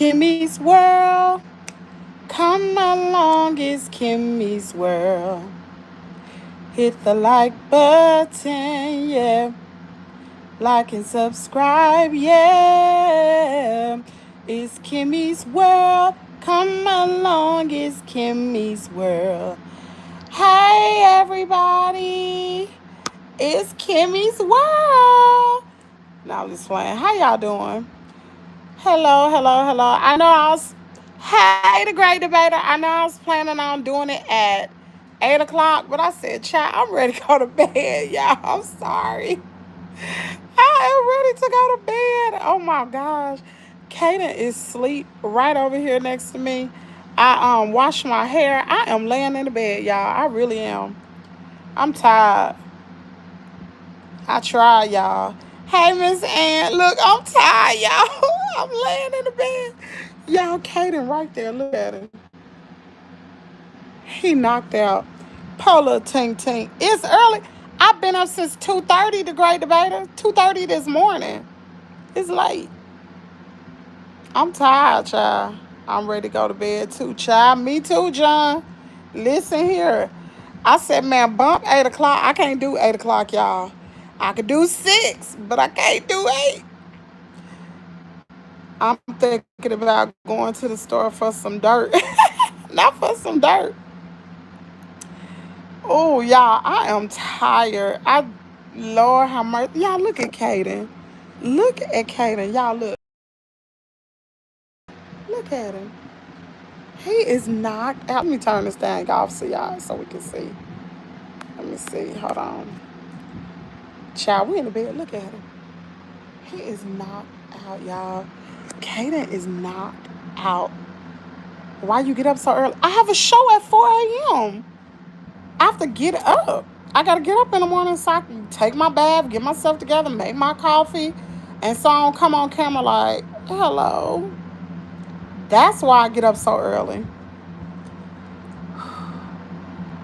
Kimmie's World. Come along, it's Kimmie's World. Hit the like button, yeah. Like and subscribe, yeah. It's Kimmie's World. Come along, it's Kimmie's World. Hey, everybody. It's Kimmie's World. Now I'm just playing. How y'all doing? Hello, hello, hello. Hey, the great debater. I know I was planning on doing it at 8 o'clock, but I said, child, I'm ready to go to bed, y'all. I'm sorry. I am ready to go to bed. Oh my gosh. Kaden is asleep right over here next to me. I washed my hair. I am laying in the bed, y'all. I really am. I'm tired. I tried, y'all. Hey, Miss Ann. Look, I'm tired, y'all. I'm laying in the bed. Y'all, Kaden right there. Look at him. He knocked out. Polar Tink Tink. It's early. I've been up since 2:30, the great debater. 2:30 this morning. It's late. I'm tired, child. I'm ready to go to bed too, child. Me too, John. Listen here. I said, man, bump 8 o'clock. I can't do 8 o'clock, y'all. I could do 6, but I can't do 8. I'm thinking about going to the store for some dirt. Not for some dirt. Oh, y'all, I am tired. Lord have mercy. Y'all, look at Kaden. Look at Kaden. Y'all, look. Look at him. He is knocked out. Let me turn this thing off so y'all, so we can see. Let me see. Hold on. Child, we in the bed. Look at him. He is knocked out, y'all. Kaden is knocked out. Why you get up so early? I have a show at 4 a.m. I have to get up. I got to get up in the morning so I can take my bath, get myself together, make my coffee, and so I don't come on camera like, hello. That's why I get up so early.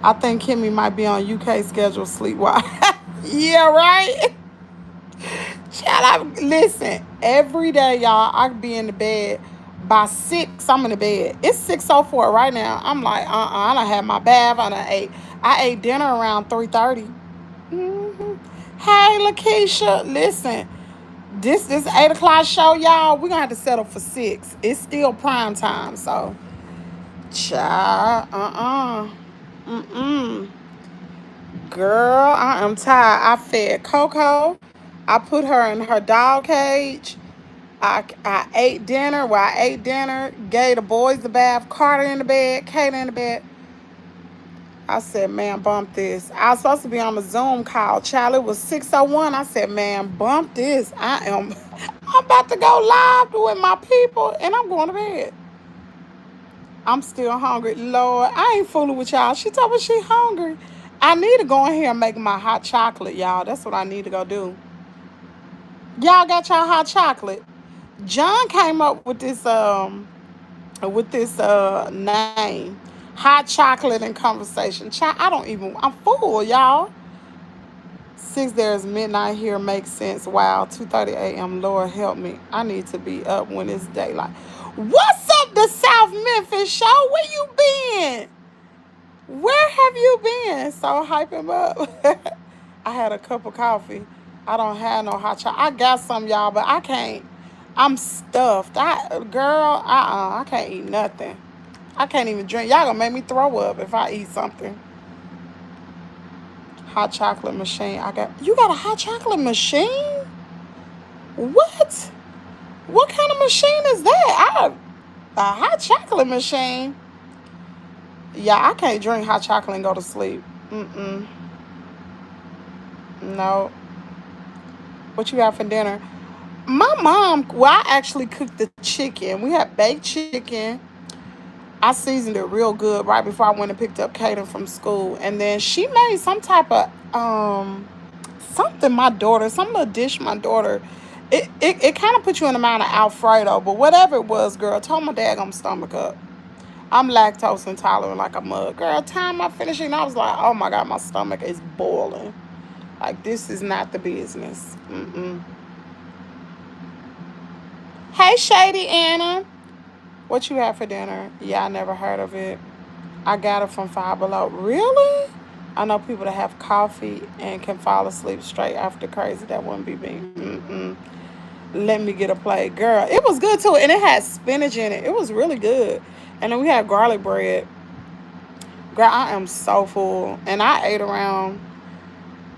I think Kimmy might be on UK schedule sleep-wise. Yeah, right? Listen, every day, y'all, I can be in the bed. By 6, I'm in the bed. It's 6:04 right now. I'm like, I done had my bath. I ate dinner around 3:30. Hey, Lakeisha, listen. This 8 o'clock show, y'all, we're going to have to settle for 6. It's still prime time, so. Child, Girl, I am tired. I fed Coco. I put her in her dog cage. I ate dinner. Well, I ate dinner. Gave the boys the bath. Carter in the bed. Kate in the bed. I said, man, bump this. I was supposed to be on the Zoom call. Child, it was 6:01. I said, man, bump this. I'm about to go live with my people, and I'm going to bed. I'm still hungry. Lord, I ain't fooling with y'all. She told me she hungry. I need to go in here and make my hot chocolate, y'all. That's what I need to go do. Y'all got y'all hot chocolate. John came up with this name. Hot chocolate and conversation. I'm full, y'all. 6 there's midnight here makes sense. Wow, 2:30 a.m. Lord help me. I need to be up when it's daylight. What's up, the South Memphis show? Where you been? Where have you been? So hype him up. I had a cup of coffee. I don't have no hot chocolate. I got some, y'all, but I can't. I'm stuffed. I can't eat nothing. I can't even drink. Y'all gonna make me throw up if I eat something. Hot chocolate machine. You got a hot chocolate machine? What? What kind of machine is that? A hot chocolate machine? Yeah, I can't drink hot chocolate and go to sleep. No. What you have for dinner? My mom, I actually cooked the chicken. We had baked chicken. I seasoned it real good right before I went and picked up Kaden from school. And then she made some type of, some little dish my daughter. It kind of put you in the mind of Alfredo, but whatever it was, girl, told my daggone stomach up. I'm lactose intolerant like a mug. Girl, time I finished eating, I was like, oh my God, my stomach is boiling. Like, this is not the business. Hey, Shady Anna. What you had for dinner? Yeah, I never heard of it. I got it from Five Below. Really? I know people that have coffee and can fall asleep straight after crazy. That wouldn't be me. Mm-mm. Let me get a plate. Girl, it was good too. And it had spinach in it. It was really good. And then we had garlic bread. Girl, I am so full. And I ate around,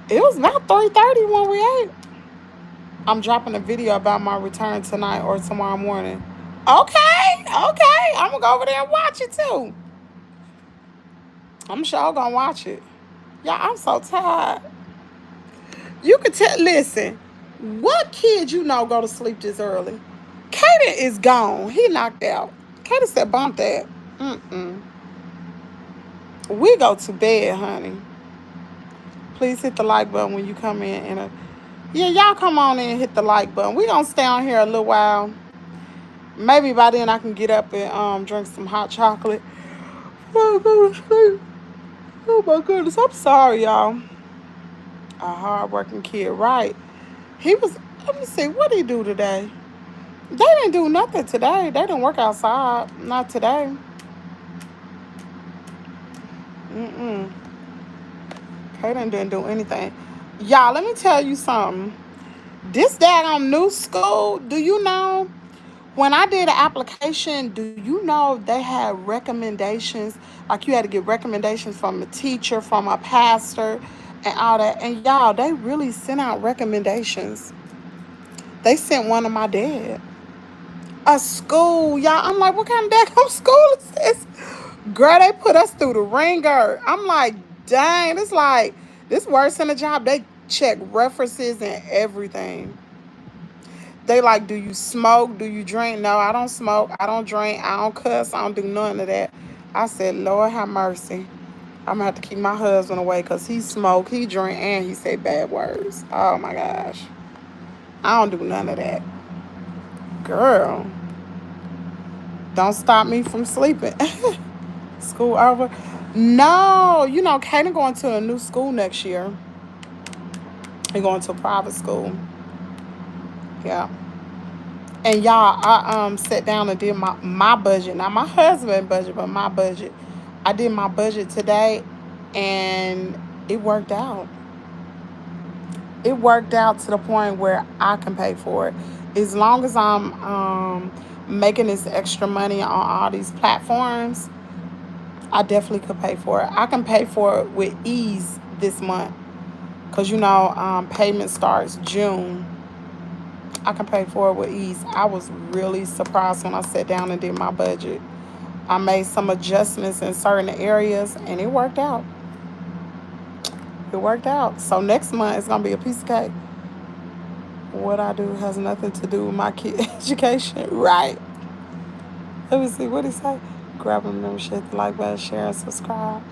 it was about 3:30 when we ate. I'm dropping a video about my return tonight or tomorrow morning. Okay, okay. I'm gonna go over there and watch it too. I'm sure gonna watch it. Yeah, I'm so tired. You could tell. Listen, what kid you know go to sleep this early? Kaden is gone. He knocked out. Kaden said, "Bump that." Mm-mm. We go to bed, honey. Please hit the like button when you come in. Yeah, y'all come on in and hit the like button. We gonna stay on here a little while. Maybe by then I can get up and drink some hot chocolate. Oh, go to sleep. Oh my goodness, I'm sorry, y'all. A hard-working kid, right? He was. Let me see. What did he do today? They didn't do nothing today. They didn't work outside. Not today. Mm-mm. Kaden didn't do anything. Y'all, let me tell you something. This daggone new school, do you know? When I did an application, do you know they had recommendations? Like you had to get recommendations from a teacher, from a pastor, and all that. And y'all, they really sent out recommendations. They sent one to my dad. A school, y'all. I'm like, what kind of daggone school is this? Girl, they put us through the ringer. I'm like, dang, it's like, this worse than a job. They check references and everything. They like, do you smoke? Do you drink? No, I don't smoke. I don't drink. I don't cuss. I don't do none of that. I said, Lord have mercy. I'm going to have to keep my husband away because he smoke, he drink, and he say bad words. Oh, my gosh. I don't do none of that. Girl, don't stop me from sleeping. School over? No. You know, Kaden going to a new school next year. He going to a private school. Yeah. And y'all, I sat down and did my budget. Not my husband's budget, but my budget. I did my budget today, and it worked out. It worked out to the point where I can pay for it. As long as I'm making this extra money on all these platforms, I definitely could pay for it. I can pay for it with ease this month. Because, payment starts June. I can pay for it with ease. I was really surprised when I sat down and did my budget. I made some adjustments in certain areas, and it worked out. It worked out. So next month, it's going to be a piece of cake. What I do has nothing to do with my kid education. Right. Let me see. What did he say? Grab a membership, like button, share, and subscribe.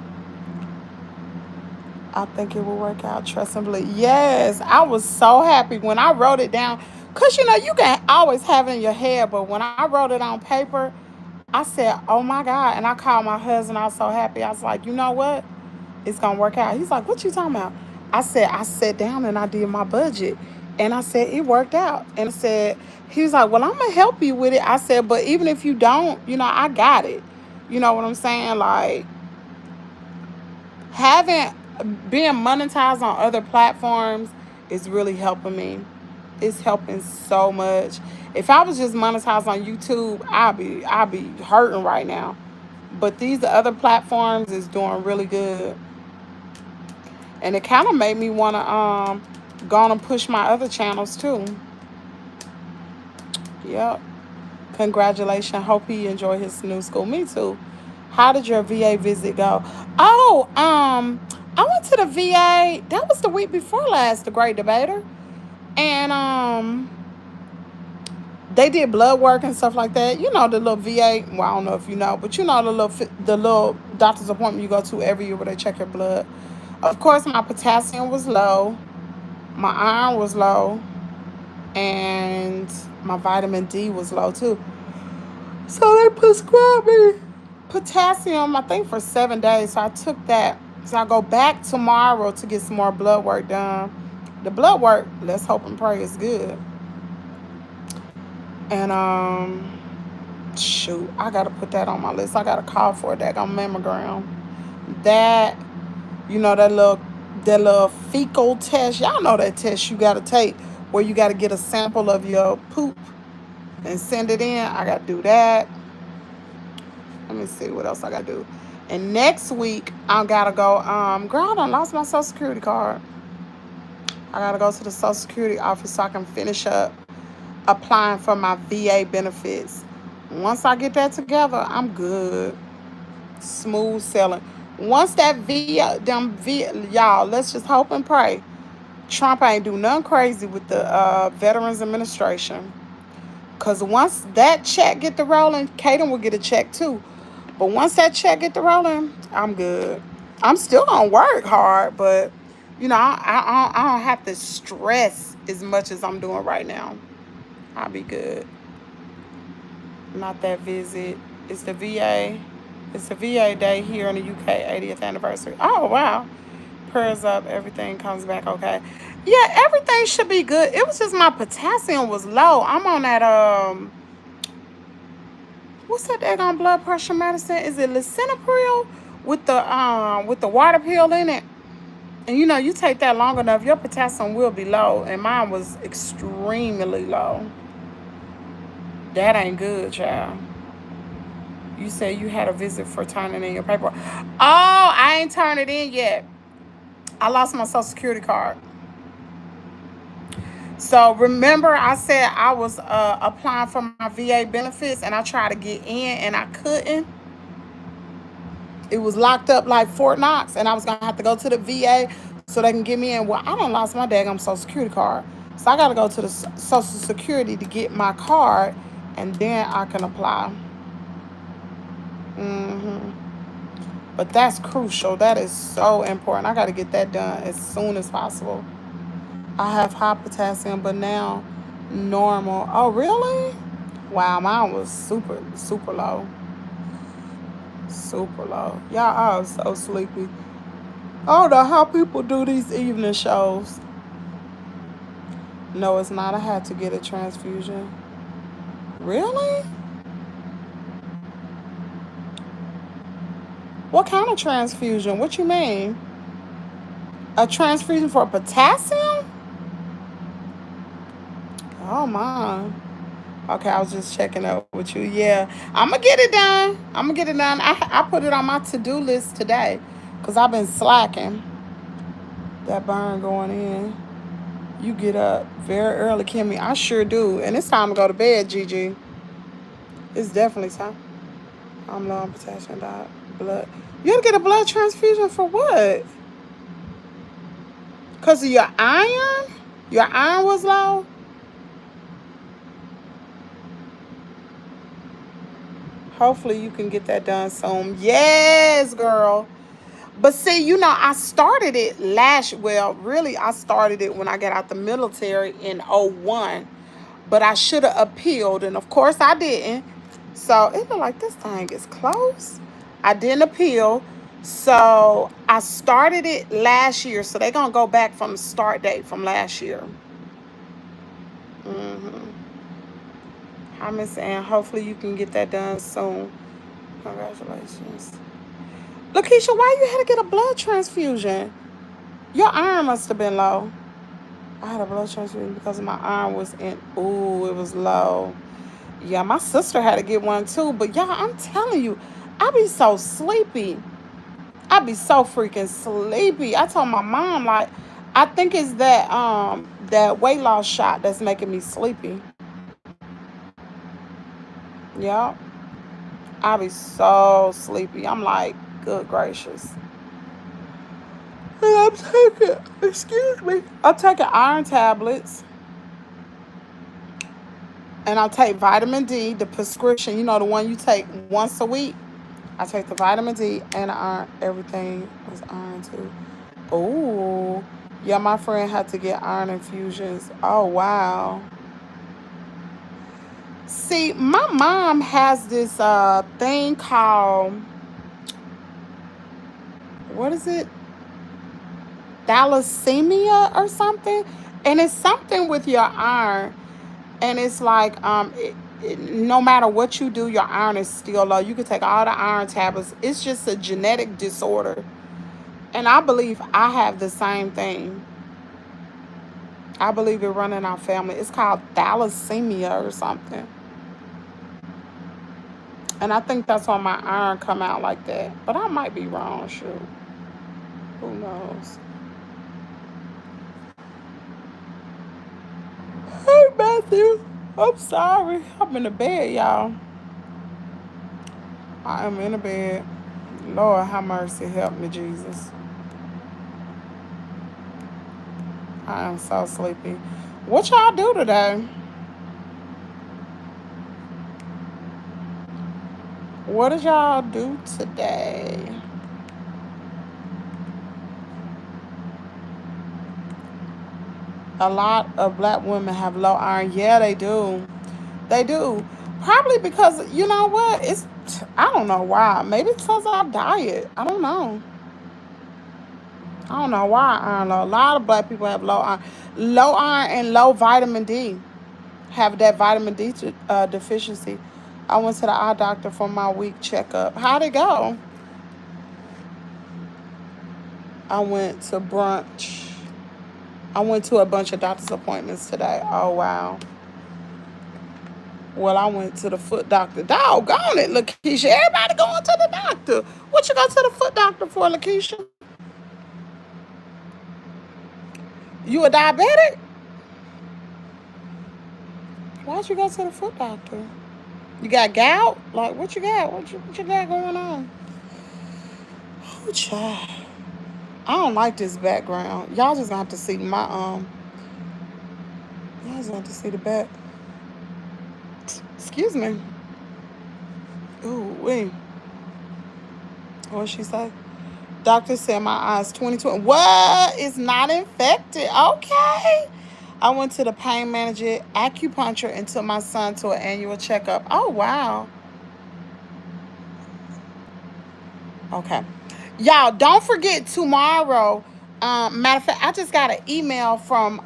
I think it will work out. Trust and believe. Yes, I was so happy when I wrote it down. Because, you can always have it in your head. But when I wrote it on paper, I said, oh, my God. And I called my husband. I was so happy. I was like, you know what? It's going to work out. He's like, what you talking about? I said, I sat down and I did my budget. And I said, it worked out. And I said, he was like, well, I'm going to help you with it. I said, but even if you don't, I got it. You know what I'm saying? Like, being monetized on other platforms is really helping me. It's helping so much. If I was just monetized on YouTube, I'd be hurting right now. But these other platforms is doing really good. And it kind of made me want to go and push my other channels too. Yep. Congratulations. Hope he enjoyed his new school. Me too. How did your VA visit go? Oh, I went to the VA. That was the week before last, the Great Debater. And they did blood work and stuff like that. The little VA. Well, I don't know if you know, but the little doctor's appointment you go to every year where they check your blood. Of course, my potassium was low, my iron was low, and my vitamin D was low too. So they prescribed me potassium, I think, for 7 days. So I took that. So I go back tomorrow to get some more blood work done. The blood work, let's hope and pray, is good. And Shoot, I gotta put that on my list. I gotta call for a daggone mammogram. That, that little fecal test. Y'all know that test you gotta take where you gotta get a sample of your poop and send it in. I gotta do that. Let me see what else I gotta do. And next week I gotta go. Girl, I done lost my Social Security card. I gotta go to the Social Security office so I can finish up applying for my VA benefits. Once I get that together, I'm good. Smooth sailing. Once that y'all, let's just hope and pray Trump ain't do nothing crazy with the Veterans Administration. Cause once that check get the rolling, Kaden will get a check too. But once that check get the rolling, I'm good. I'm still gonna work hard, but I don't have to stress as much as I'm doing right now. I'll be good. Not that visit. It's the VA. It's the VA day here in the UK, 80th anniversary. Oh wow. Prayers up, everything comes back okay. Yeah, everything should be good. It was just my potassium was low. I'm on that what's that daggone blood pressure medicine? Is it lisinopril with the water pill in it? And you take that long enough, your potassium will be low. And mine was extremely low. That ain't good, child. You say you had a visit for turning in your paperwork. Oh, I ain't turned it in yet. I lost my Social Security card. So remember I said I was applying for my VA benefits and I tried to get in and I couldn't. It was locked up like Fort Knox and I was going to have to go to the VA so they can get me in. Well, I done lost my daggone Social Security card. So I got to go to the Social Security to get my card and then I can apply. But that's crucial. That is so important. I got to get that done as soon as possible. I have high potassium, but now normal. Oh, really? Wow, mine was super, super low. Super low. Y'all are so sleepy. I don't know how people do these evening shows. No, it's not. I had to get a transfusion. Really? What kind of transfusion? What you mean? A transfusion for potassium? Oh my. Okay, I was just checking up with you. Yeah, I'm gonna get it done. I put it on my to-do list today because I've been slacking. That burn going in. You get up very early, Kimmy. I sure do. And it's time to go to bed, Gigi. It's definitely time. I'm low on potassium diet. Blood. You gotta get a blood transfusion for what? Because of your iron? Your iron was low? Hopefully you can get that done soon. Yes, girl. But see, I started it I started it when I got out the military in '01. But I should have appealed, and of course I didn't. So it looked like this thing is close. I didn't appeal. So I started it last year. So they're going to go back from the start date from last year. Hi, Miss Ann. Hopefully you can get that done soon. Congratulations. Lakeisha, why you had to get a blood transfusion? Your iron must have been low. I had a blood transfusion because my iron was it was low. Yeah, my sister had to get one too. But y'all, I'm telling you, I be so sleepy. I be so freaking sleepy. I told my mom, like, I think it's that weight loss shot that's making me sleepy. Yeah. I be so sleepy. I'm like, good gracious. And I'm taking iron tablets. And I take vitamin D, the prescription, the one you take once a week. I take the vitamin D and iron. Everything was iron too. Oh, yeah, my friend had to get iron infusions. Oh, wow. See, my mom has this thing called, what is it? Thalassemia or something. And it's something with your iron. And it's like no matter what you do, your iron is still low. You can take all the iron tablets. It's just a genetic disorder. And I believe I have the same thing. I believe it run in our family. It's called thalassemia or something. And I think that's why my iron come out like that. But I might be wrong, shoot. Who knows? Hey, Matthew. I'm sorry. I'm in the bed, y'all. I am in the bed. Lord, have mercy. Help me, Jesus. I am so sleepy. What y'all do today? What did y'all do today? A lot of black women have low iron. Yeah, they do. They do. Probably because, you know what? I don't know why. Maybe it's because of our diet. I don't know. I don't know why iron low. A lot of black people have low iron. Low iron and low vitamin D. Have that vitamin D deficiency. I went to the eye doctor for my week checkup. How'd it go? I went to brunch. I went to a bunch of doctor's appointments today. Oh, wow. Well, I went to the foot doctor. Doggone it, Lakeisha. Everybody going to the doctor. What you go to the foot doctor for, Lakeisha? You a diabetic? Why'd you go to the foot doctor? You got gout? Like, what you got? What you got going on? Oh, child. I don't like this background. Y'all just gonna have to see my y'all just gonna have to see the back. Excuse me. Ooh, wait. What'd she say? Doctor said my eyes 20/20. What? It's not infected. Okay. I went to the pain manager, acupuncture, and took my son to an annual checkup. Oh, wow. Okay. Y'all, don't forget tomorrow. Matter of fact, I just got an email from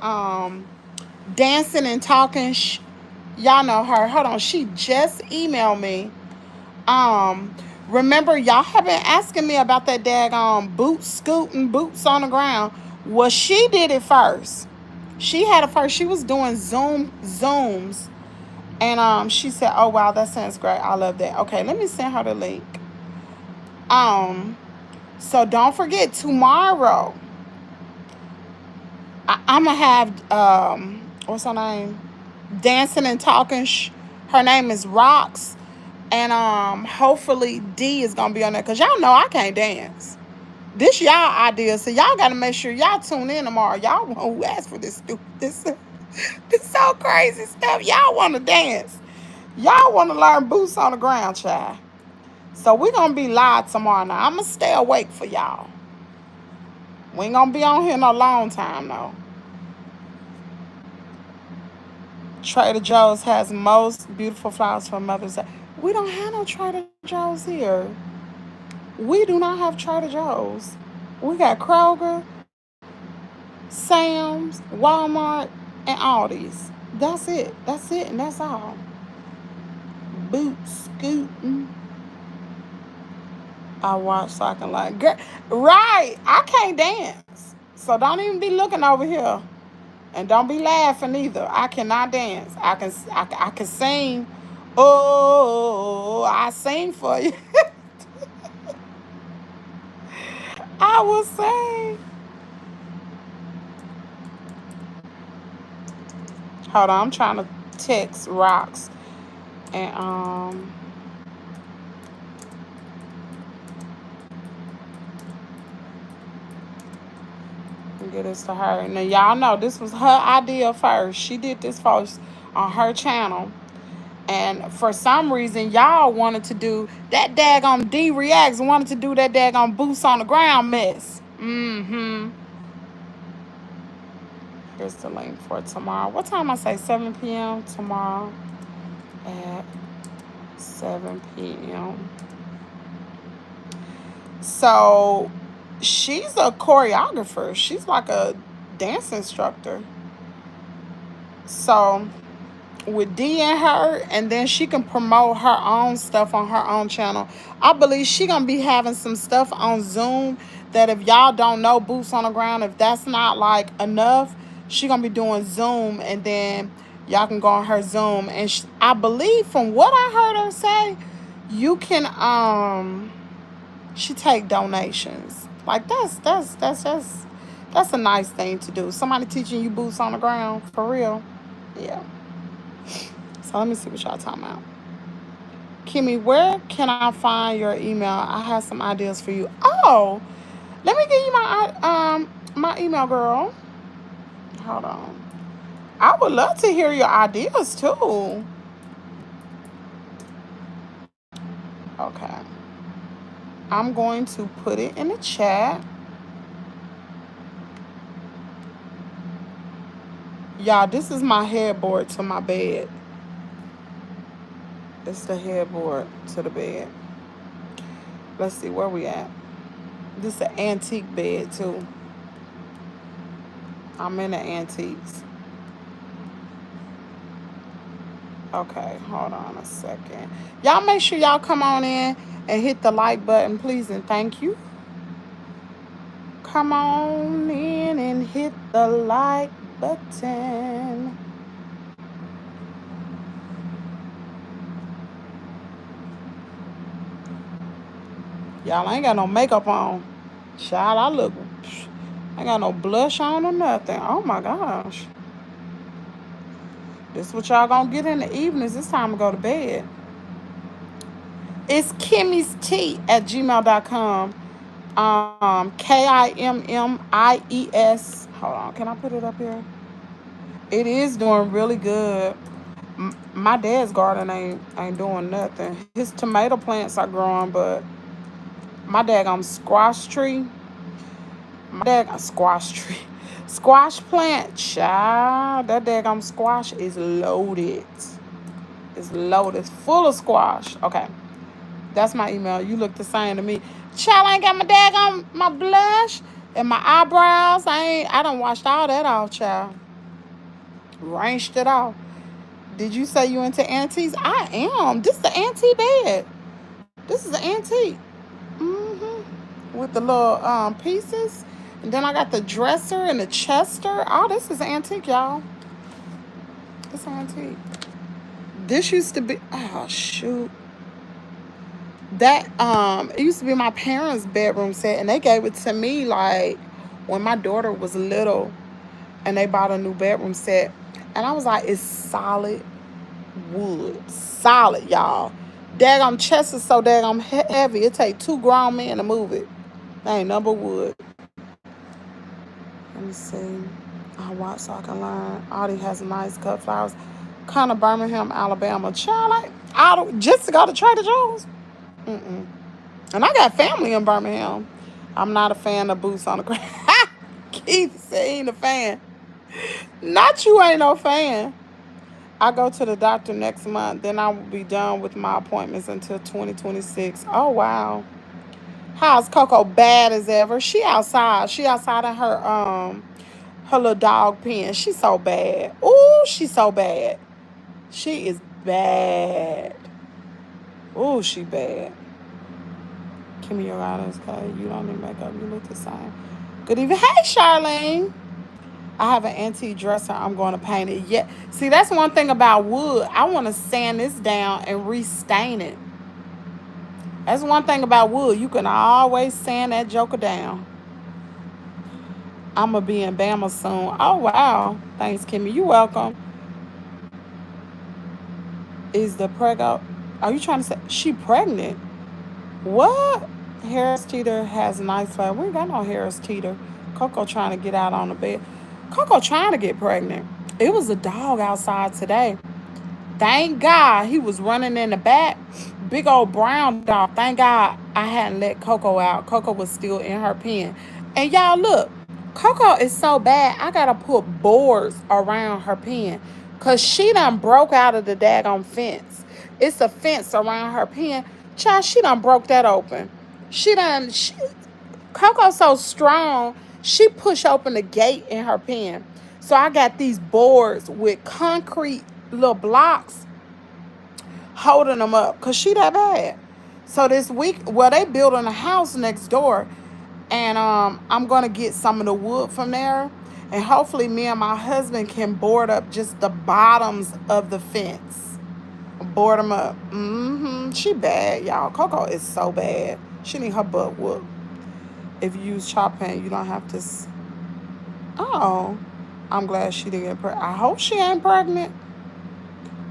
Dancing and Talking. Y'all know her. Hold on. She just emailed me. Remember, y'all have been asking me about that daggone boots on the ground. Well, she did it first. She had it first. She was doing Zooms. And she said, oh, wow, that sounds great. I love that. Okay, let me send her the link. So don't forget, tomorrow, I'm going to have, what's her name? Dancing and Talking. Her name is Rox. And hopefully D is going to be on there. Because y'all know I can't dance. This y'all idea. So y'all got to make sure y'all tune in tomorrow. Y'all who asked for this stupid, this so crazy stuff. Y'all want to dance. Y'all want to learn boots on the ground, child. So we're going to be live tomorrow now. I'm going to stay awake for y'all. We ain't going to be on here no long time, though. Trader Joe's has most beautiful flowers for Mother's Day. We don't have no Trader Joe's here. We do not have Trader Joe's. We got Kroger, Sam's, Walmart, and Aldi's. That's it. That's it, and that's all. Boots, scooting. I watch so I can like. Right. I can't dance. So don't even be looking over here. And don't be laughing either. I cannot dance. I can sing. Oh, I sing for you. I will sing. Hold on, I'm trying to text Rocks. And get this to her. Now y'all know this was her idea first. She did this first on her channel. And for some reason, y'all wanted to do that daggone D Reacts, wanted to do that daggone boots on the ground mess. Here's the link for tomorrow. What time I say? 7 p.m. tomorrow at 7 p.m. So she's a choreographer. She's like a dance instructor. So with D and her, and then she can promote her own stuff on her own channel. I believe she gonna be having some stuff on Zoom that if y'all don't know boots on the ground, if that's not like enough, she gonna be doing Zoom, and then y'all can go on her Zoom. And I believe from what I heard her say, you can she take donations. Like that's a nice thing to do. Somebody teaching you boots on the ground for real. Yeah. So let me see what y'all talking about. Kimmy, where can I find your email? I have some ideas for you. Oh, let me give you my email, girl. Hold on. I would love to hear your ideas too. Okay. I'm going to put it in the chat. Y'all, this is my headboard to my bed. It's the headboard to the bed. Let's see where we at. This is an antique bed too. I'm in the antiques. Okay, hold on a second. Y'all make sure y'all come on in and hit the like button, please, and thank you. Come on in and hit the like button. Y'all, I ain't got no makeup on. Child, I ain't got no blush on or nothing. Oh my gosh. This is what y'all gonna get in the evenings. It's time to go to bed. It's kimmiestea@gmail.com. KIMMIES. Hold on, can I put it up here? It is doing really good. My dad's garden ain't doing nothing. His tomato plants are growing, but my daggone squash tree. My daggone squash tree. Squash plant, child. That daggone squash is loaded. It's loaded. Full of squash. Okay. That's my email. You look the same to me. Child, I ain't got my daggone my blush and my eyebrows. I done washed all that off, child. Rinsed it off. Did you say you into antiques? I am. This is the antique bed. This is an antique. With the little pieces. And then I got the dresser and the chester. Oh, this is antique, y'all. It's antique. This used to be, oh shoot. That it used to be my parents' bedroom set, and they gave it to me like when my daughter was little, and they bought a new bedroom set. And I was like, it's solid wood. Solid, y'all. Daggum chest is so daggum heavy. It take 2 grown men to move it. That ain't number wood. Let me see. I watch so I can learn. Audie has nice cut flowers. Kind of Birmingham, Alabama. Child, just to go to Trader Joe's. And I got family in Birmingham. I'm not a fan of boots on the ground. Keith said he ain't a fan. Not you ain't no fan. I go to the doctor next month. Then I will be done with my appointments until 2026. Oh, wow. How's Coco bad as ever? She outside. She outside in her little dog pen. She's so bad. Ooh, she's so bad. She is bad. Ooh, she bad. Kimmy, your eyes, okay? You don't need makeup. You look the same. Good evening. Hey, Charlene. I have an antique dresser. I'm going to paint it. Yeah. See, that's one thing about wood. I want to sand this down and restain it. That's one thing about wood. You can always sand that joker down. I'm going to be in Bama soon. Oh, wow. Thanks, Kimmy. You welcome. Is the prego... Are you trying to say... She pregnant? What? Harris Teeter has nice flag. We ain't got no Harris Teeter. Coco trying to get out on the bed. Coco trying to get pregnant. It was a dog outside today. Thank God he was running in the back. Big old brown dog. Thank God I hadn't let Coco out. Coco was still in her pen. And y'all look, Coco is so bad, I got to put boards around her pen. Because she done broke out of the daggone fence. It's a fence around her pen. Child, she done broke that open. Coco's so strong, she pushed open the gate in her pen. So I got these boards with concrete little blocks holding them up because she that bad. So this week, well, they building a house next door, and I'm gonna get some of the wood from there, and hopefully me and my husband can board up just the bottoms of the fence. Board them up. She bad, y'all. Coco is so bad. She need her butt whooped. If you use chop pan, you don't have to. Oh, I'm glad she didn't get pregnant. I hope she ain't pregnant.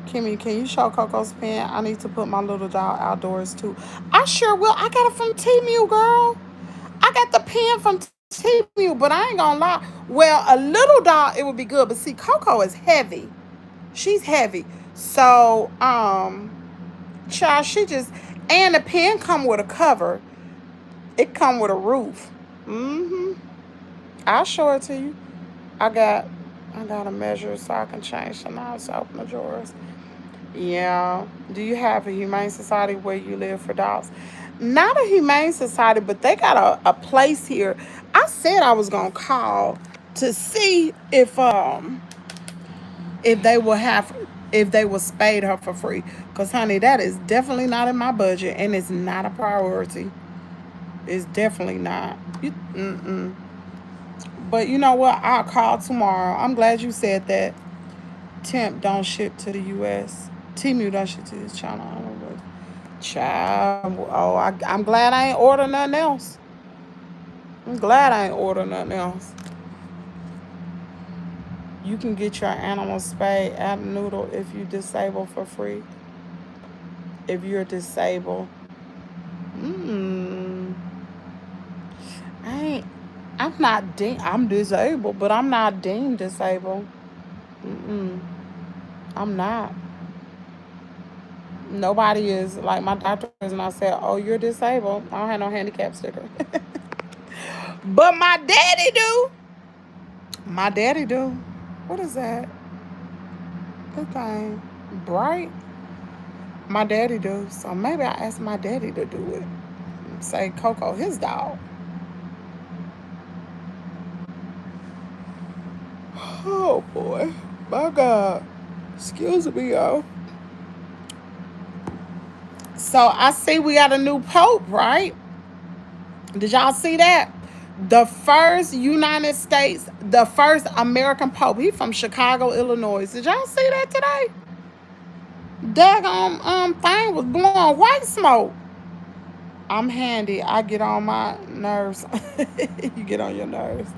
Kimmy, can you show Coco's pen? I need to put my little doll outdoors too. I sure will. I got it from Temu, girl. I got the pen from Temu, but I ain't gonna lie. Well, a little doll, it would be good. But see, Coco is heavy. She's heavy. So, child, she just, and the pen come with a cover. It come with a roof. I'll show it to you. I got a measure so I can change the knobs to open the drawers. Yeah. Do you have a humane society where you live for dogs? Not a humane society, but they got a place here. I said I was gonna call to see if they will have if they will spade her for free. Cause honey, that is definitely not in my budget, and it's not a priority. It's definitely not. But you know what? I'll call tomorrow. I'm glad you said that. Temp don't ship to the U.S. Temu don't ship to this China. I don't know. Child. Oh, I'm glad I ain't order nothing else. I'm glad I ain't order nothing else. You can get your animal spayed at Noodle if you disable for free. If you're disabled. I'm not deemed. I'm disabled, but I'm not deemed disabled. I'm not. Nobody is. Like my doctor is, and I said, "Oh, you're disabled. I don't have no handicap sticker." But my daddy do. My daddy do. What is that? That thing bright. My daddy do. So maybe I ask my daddy to do it. Say Coco his dog. Oh boy. My God. Excuse me, y'all. So I see we got a new pope, right? Did y'all see that? The first United States, the first American pope. He from Chicago, Illinois. Did y'all see that today? Daggone thing was blowing white smoke. I'm handy. I get on my nerves. You get on your nerves.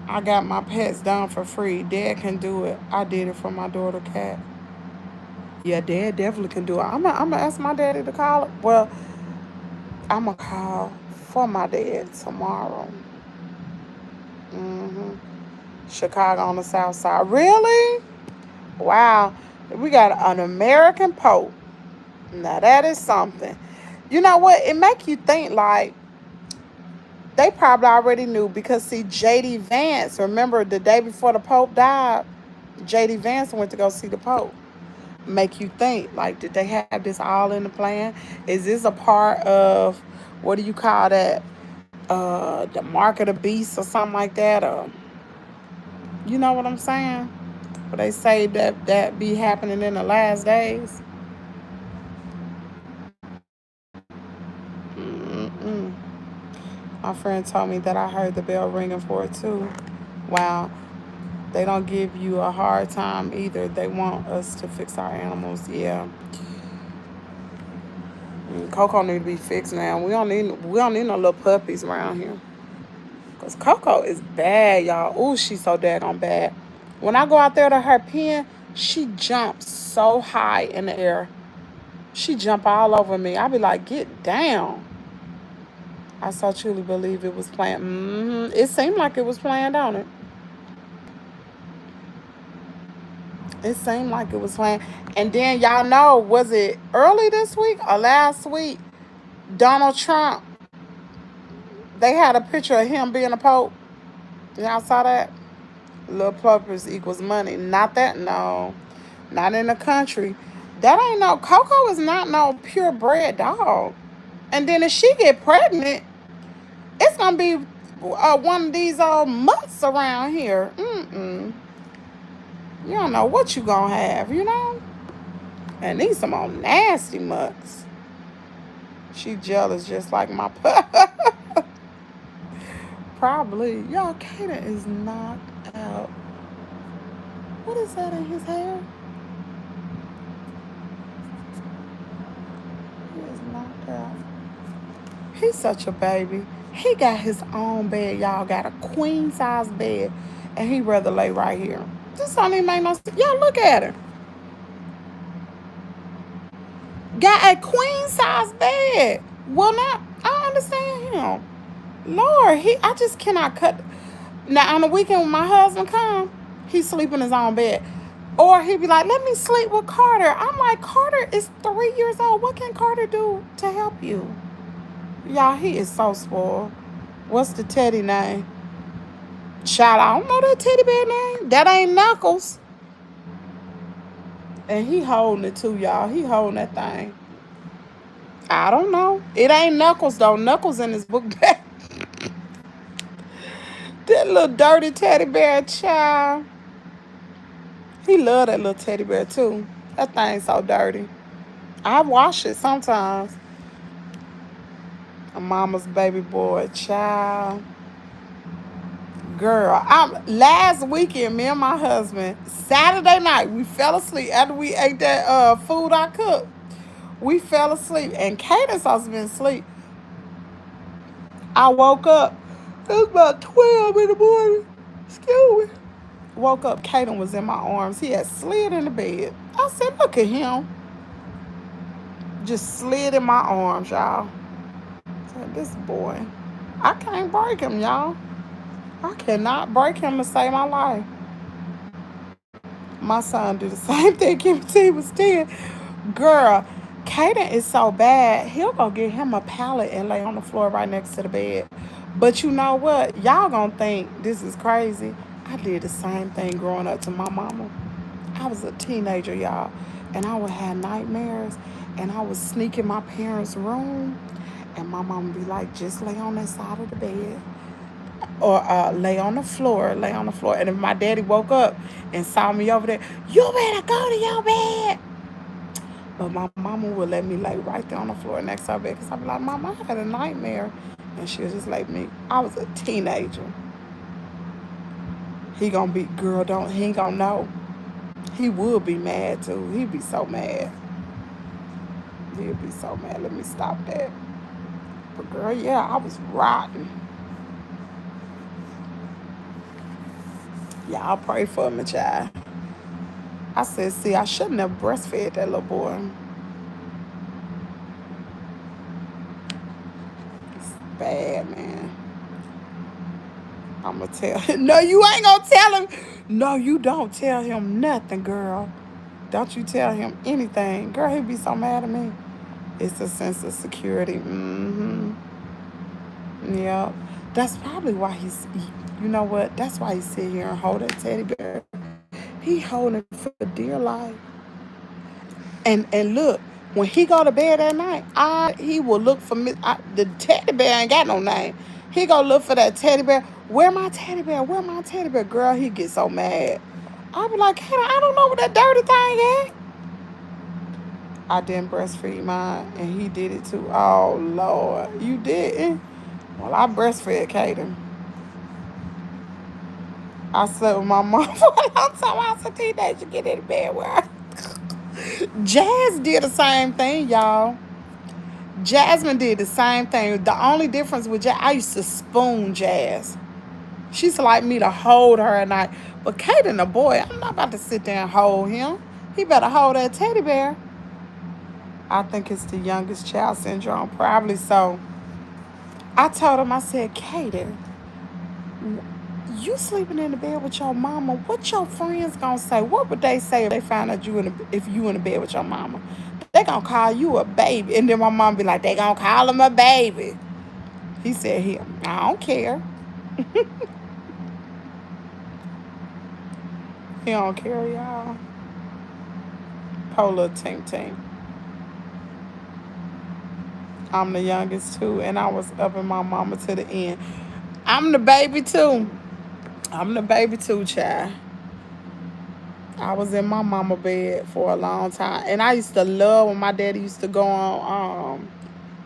I got my pets done for free. Dad can do it. I did it for my daughter, Cat. Yeah, Dad definitely can do it. I'm gonna ask my daddy to call it. Well, I'm gonna call for my dad tomorrow. Chicago on the south side. Really? Wow. We got an American Pope. Now that is something. You know what? It make you think like they probably already knew because see J.D. Vance, remember the day before the Pope died, J.D. Vance went to go see the Pope. Make you think like, did they have this all in the plan? Is this a part of, what do you call that? The mark of the beast or something like that? You know what I'm saying? But they say that be happening in the last days. My friend told me that I heard the bell ringing for it too. Wow. They don't give you a hard time either. They want us to fix our animals. Yeah. Coco need to be fixed now. We don't need no little puppies around here. Cause Coco is bad, y'all. Ooh, she's so daggone bad. When I go out there to her pen, she jumps so high in the air. She jump all over me. I be like, get down. I so truly believe it was planned. It seemed like it was planned, don't it? It seemed like it was planned. And then y'all know, was it early this week or last week? Donald Trump, they had a picture of him being a pope. Y'all saw that? Little puppies equals money. Not that, no. Not in the country. That ain't no, Coco is not no purebred dog. And then if she get pregnant, it's going to be one of these old mutts around here. You don't know what you gonna have, you know? And these some old nasty mucks. She jealous just like my pup. Probably. Y'all, Kaden is knocked out. What is that in his hair? He is knocked out. He's such a baby. He got his own bed, y'all. Got a queen size bed. And he rather lay right here. This don't even make no sense. Y'all look at him. Got a queen size bed. Well, not. I understand him. Lord, I just cannot cut. Now, on the weekend when my husband come, he sleep in his own bed. Or he be like, let me sleep with Carter. I'm like, Carter is 3 years old. What can Carter do to help you? Y'all, he is so spoiled. What's the teddy name? Child, I don't know that teddy bear name. That ain't Knuckles. And he holding it too, y'all. He holding that thing. I don't know. It ain't Knuckles, though. Knuckles in his book bag. That little dirty teddy bear, child. He love that little teddy bear, too. That thing's so dirty. I wash it sometimes. A mama's baby boy, child. Girl, last weekend, me and my husband, Saturday night, we fell asleep after we ate that food I cooked. We fell asleep, and Kaden's supposed to be asleep. I woke up. It was about 12 in the morning. Excuse me. Woke up, Kaden was in my arms. He had slid in the bed. I said, look at him. Just slid in my arms, y'all. I said, this boy, I can't break him, y'all. I cannot break him to save my life. My son did the same thing. Kimmiestea was 10. Girl, Kaden is so bad, he'll go get him a pallet and lay on the floor right next to the bed. But you know what? Y'all gonna think this is crazy. I did the same thing growing up to my mama. I was a teenager, y'all. And I would have nightmares. And I would sneak in my parents' room. And my mama would be like, just lay on that side of the bed. Or lay on the floor. And if my daddy woke up and saw me over there, you better go to your bed. But my mama would let me lay right there on the floor next to her bed. Because I'd be like, Mama, I had a nightmare. And she would just let me. I was a teenager. He gonna be, girl, he ain't gonna know. He would be mad too. He'd be so mad. He'd be so mad. Let me stop that. But girl, yeah, I was rotten. Y'all pray for me, child. I said, see, I shouldn't have breastfed that little boy. It's bad, man. I'm going to tell him. No, you ain't going to tell him. No, you don't tell him nothing, girl. Don't you tell him anything. Girl, he'd be so mad at me. It's a sense of security. Mm-hmm. Yeah. That's probably why you know what? That's why he sit here and hold that teddy bear. He holding for dear life. And look, when he go to bed at night, he will look for me. The teddy bear ain't got no name. He go look for that teddy bear. Where my teddy bear? Where my teddy bear? Girl, he get so mad. I be like, I don't know what that dirty thing is. I didn't breastfeed mine, and he did it too. Oh, Lord. You didn't? Well, I breastfed Kaden. I slept with my mom for a long time. I was a teenager, get in the bed with her. Jazz did the same thing, y'all. Jasmine did the same thing. The only difference with Jazz, I used to spoon Jazz. She used to like me to hold her at night. But Kaden, the boy, I'm not about to sit there and hold him. He better hold that teddy bear. I think it's the youngest child syndrome. Probably so. I told him, I said, Kaden, you sleeping in the bed with your mama, what your friends gonna say? What would they say if they find out if you in the bed with your mama? They gonna call you a baby. And then my mom be like, they gonna call him a baby. He said, I don't care. He don't care, y'all. Poor little Tink. I'm the youngest too, and I was up in my mama to the end. I'm the baby too, child. I was in my mama bed for a long time. And I used to love when my daddy used to go on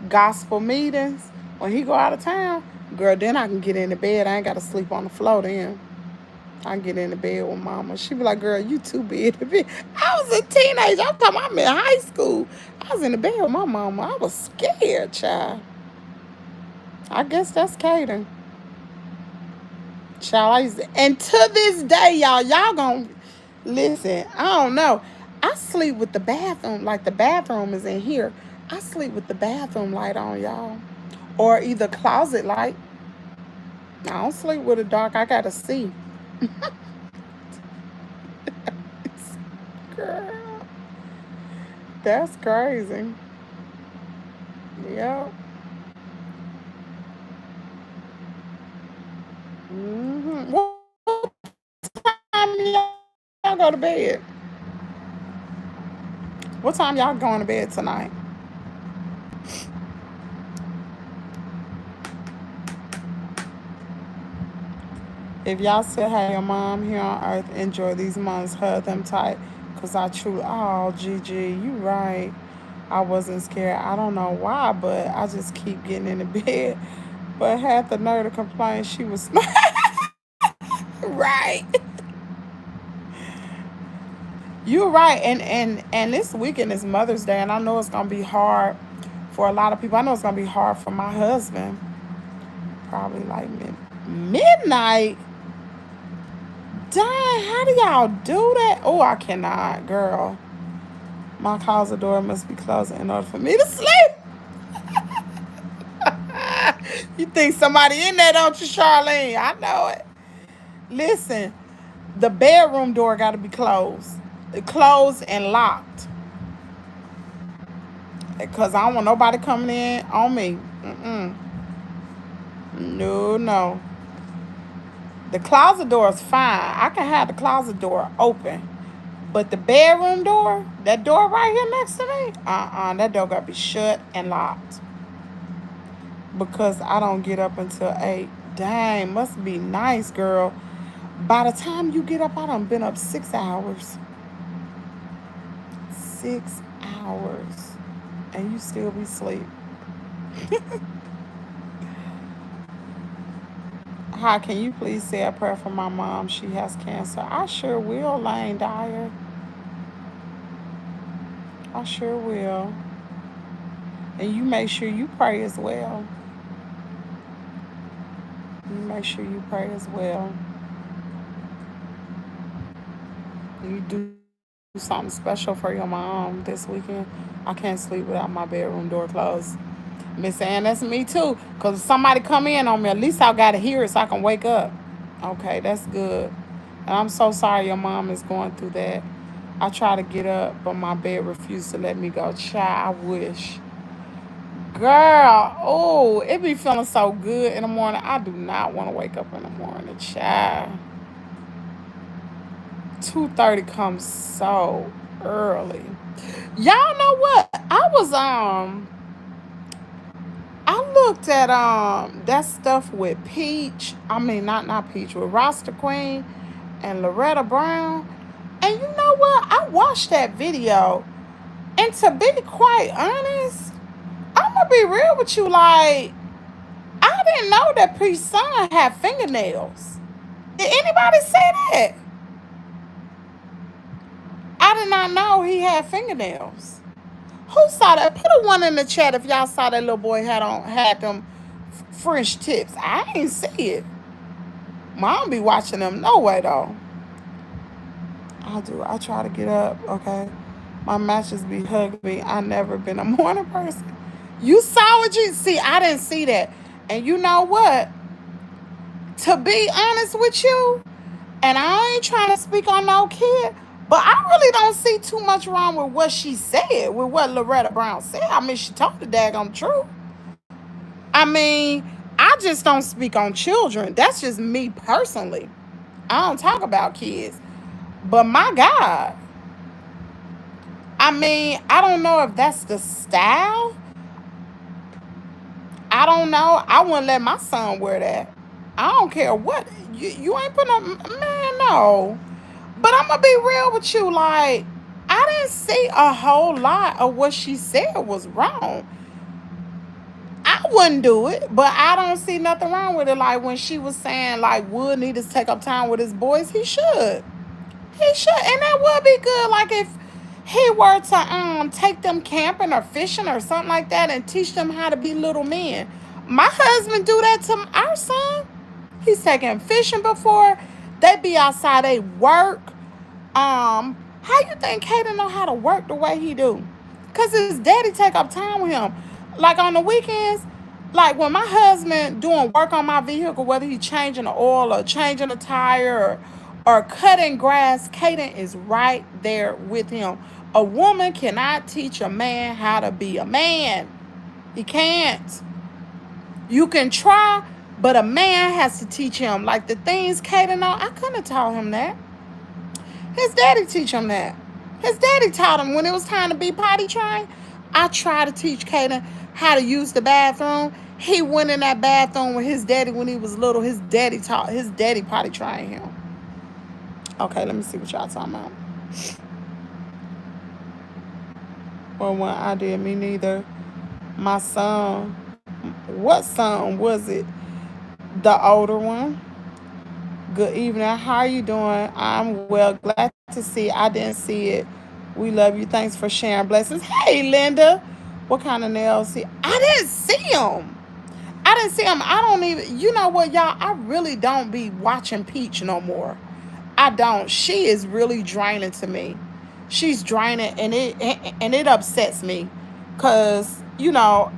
gospel meetings. When he go out of town, girl, then I can get in the bed. I ain't got to sleep on the floor then. I can get in the bed with mama. She be like, girl, you too big to be. I was a teenager. I'm talking I'm in high school. I was in the bed with my mama. I was scared, child. I guess that's catering. Child, I used to, and to this day, y'all gonna listen. I don't know. I sleep with the bathroom, like the bathroom is in here. I sleep with the bathroom light on, y'all, or either closet light. I don't sleep with it dark. I gotta see. Girl, that's crazy. Yep. What time y'all go to bed? What time y'all going to bed tonight? If y'all still have your mom here on earth, enjoy these months. Hug them tight. Because I truly, oh, Gigi, you right. I wasn't scared. I don't know why, but I just keep getting in the bed. But had the nerve to complain she was right. You're right. And this weekend is Mother's Day, and I know it's going to be hard for a lot of people. I know it's going to be hard for my husband. Probably like midnight. Dang, how do y'all do that? Oh, I cannot, girl. My closet door must be closed in order for me to sleep. You think somebody in there, don't you, Charlene? I know it. Listen, the bedroom door got to be closed. Closed and locked. Because I don't want nobody coming in on me. Mm-mm. No, no. The closet door is fine. I can have the closet door open. But the bedroom door, that door right here next to me, that door got to be shut and locked. Because I don't get up until 8. Dang, must be nice, girl. By the time you get up, I done been up 6 hours. 6 hours. And you still be asleep. Hi, can you please say a prayer for my mom? She has cancer. I sure will, Lane Dyer. I sure will. And you make sure you pray as well. You make sure you pray as well. You do something special for your mom this weekend. I can't sleep without my bedroom door closed. Miss Ann, that's me too. Because if somebody come in on me, at least I got to hear it so I can wake up. Okay, that's good. And I'm so sorry your mom is going through that. I try to get up, but my bed refused to let me go. Child, I wish. Girl, oh, it be feeling so good in the morning. I do not want to wake up in the morning, child. 2:30 comes so early. Y'all know what? I looked at that stuff with Peach. I mean not Peach, with Roster Queen and Loretta Brown. And you know what? I watched that video. And to be quite honest, I'm gonna be real with you, like, I didn't know that Peach's son had fingernails. Did anybody say that? I did not know he had fingernails. Who saw that? Put a one in the chat if y'all saw that little boy had them French tips. I ain't see it. Mom be watching them no way though. I do. I try to get up. Okay, my matches be hugging me. I never been a morning person. You saw what you see. I didn't see that. And you know what? To be honest with you, and I ain't trying to speak on no kid, but I really don't see too much wrong with what she said, with what Loretta Brown said. I mean, she told the daggone truth. I mean, I just don't speak on children. That's just me personally. I don't talk about kids. But my God, I mean, I don't know if that's the style. I don't know. I wouldn't let my son wear that. I don't care what. You ain't putting up, man, no. But I'm gonna be real with you, like, I didn't see a whole lot of what she said was wrong. I wouldn't do it, but I don't see nothing wrong with it. Like when she was saying like Wood need to take up time with his boys, he should. He should, and that would be good. Like if he were to take them camping or fishing or something like that and teach them how to be little men. My husband do that to our son. He's taken fishing before. They be outside, they work. How you think Kaden know how to work the way he do? Cause his daddy take up time with him. Like on the weekends, like when my husband doing work on my vehicle, whether he changing the oil or changing the tire or cutting grass, Kaden is right there with him. A woman cannot teach a man how to be a man. He can't. You can try, but a man has to teach him. Like the things Kaden know, I couldn't have taught him that. His daddy teach him that. His daddy taught him when it was time to be potty trained. I tried to teach Kaden how to use the bathroom. He went in that bathroom with his daddy when he was little. His daddy potty trained him. Okay, let me see what y'all talking about. Well, when I did, me neither. My son, what son was it? The older one. Good evening. How are you doing? I'm well. Glad to see. I didn't see it. We love you. Thanks for sharing. Blessings. Hey, Linda. What kind of nails? See, I didn't see him. I didn't see him. I don't even. You know what, y'all? I really don't be watching Peach no more. I don't. She is really draining to me. She's draining, and it upsets me, cause y'all,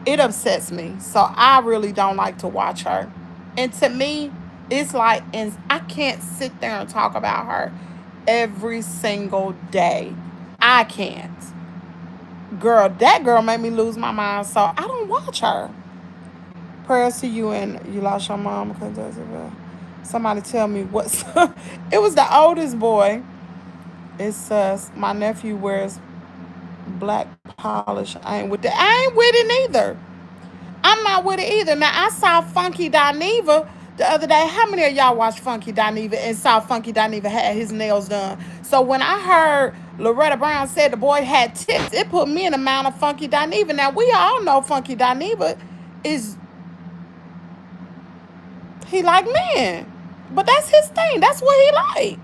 it upsets me. So I really don't like to watch her. And to me, it's like, and I can't sit there and talk about her every single day. I can't. Girl, that girl made me lose my mind, so I don't watch her. Prayers to you, and you lost your mom. Somebody tell me what. It was the oldest boy. It's my nephew wears black polish. I ain't with it neither. I'm not with it either. Now, I saw Funky Dineva the other day. How many of y'all watched Funky Dineva and saw Funky Dineva had his nails done? So when I heard Loretta Brown said the boy had tips, it put me in the mind of Funky Dineva. Now, we all know Funky Dineva is, he like men. But that's his thing. That's what he like.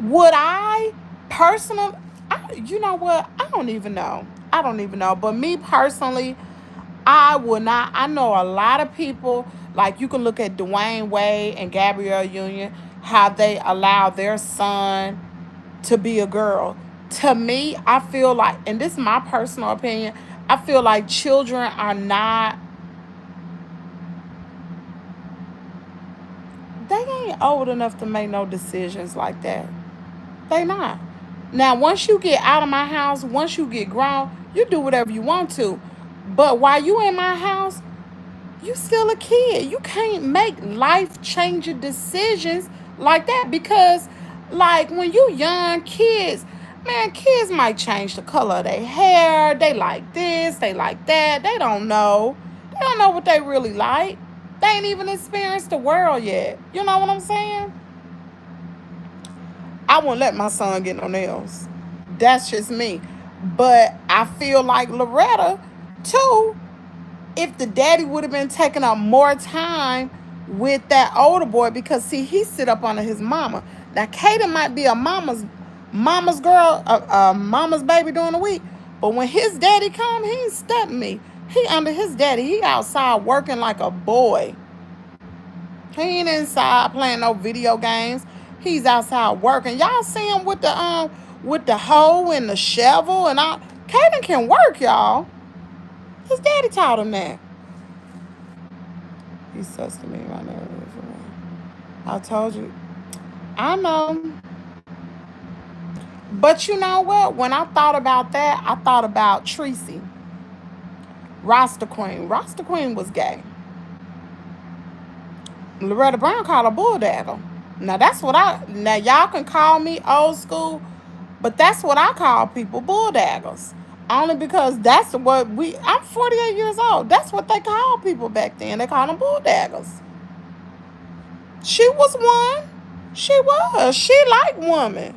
Would I personally, you know what? I don't even know. But me personally, I would not. I know a lot of people, like you can look at Dwayne Wade and Gabrielle Union, how they allow their son to be a girl. To me, I feel like, and this is my personal opinion, I feel like children are not, they ain't old enough to make no decisions like that. They not. Now, once you get out of my house, once you get grown, you do whatever you want to. But while you in my house, you still a kid. You can't make life-changing decisions like that because, like, when you young kids, man, kids might change the color of their hair. They like this, they like that. They don't know. They don't know what they really like. They ain't even experienced the world yet. You know what I'm saying? I won't let my son get no nails. That's just me. But I feel like Loretta, too, if the daddy would have been taking up more time with that older boy, because see, he sit up under his mama. Now, Kaden might be a mama's girl, a mama's baby during the week, but when his daddy come, he ain't studying me. He under his daddy. He outside working like a boy. He ain't inside playing no video games. He's outside working. Y'all see him with the hoe and the shovel and all. Kaden can work, y'all. His daddy taught him that. He says to me right now. I told you. I know. But you know what? When I thought about that, I thought about Tracy. Rasta Queen. Rasta Queen was gay. Loretta Brown called her bulldagger. Now now y'all can call me old school, but that's what I call people, bulldaggers. Only because that's what I'm 48 years old. That's what they called people back then. They called them bulldaggers. She was one. She was. She like woman.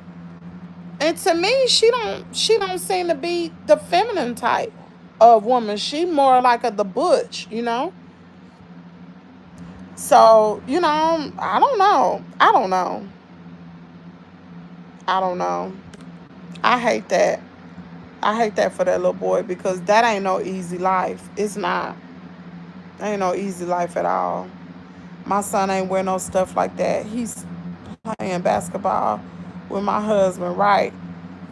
And to me, she don't seem to be the feminine type of woman. She more like the butch, So, I don't know. I don't know. I don't know. I hate that. I hate that for that little boy because that ain't no easy life. It's not. Ain't no easy life at all. My son ain't wear no stuff like that. He's playing basketball with my husband, right?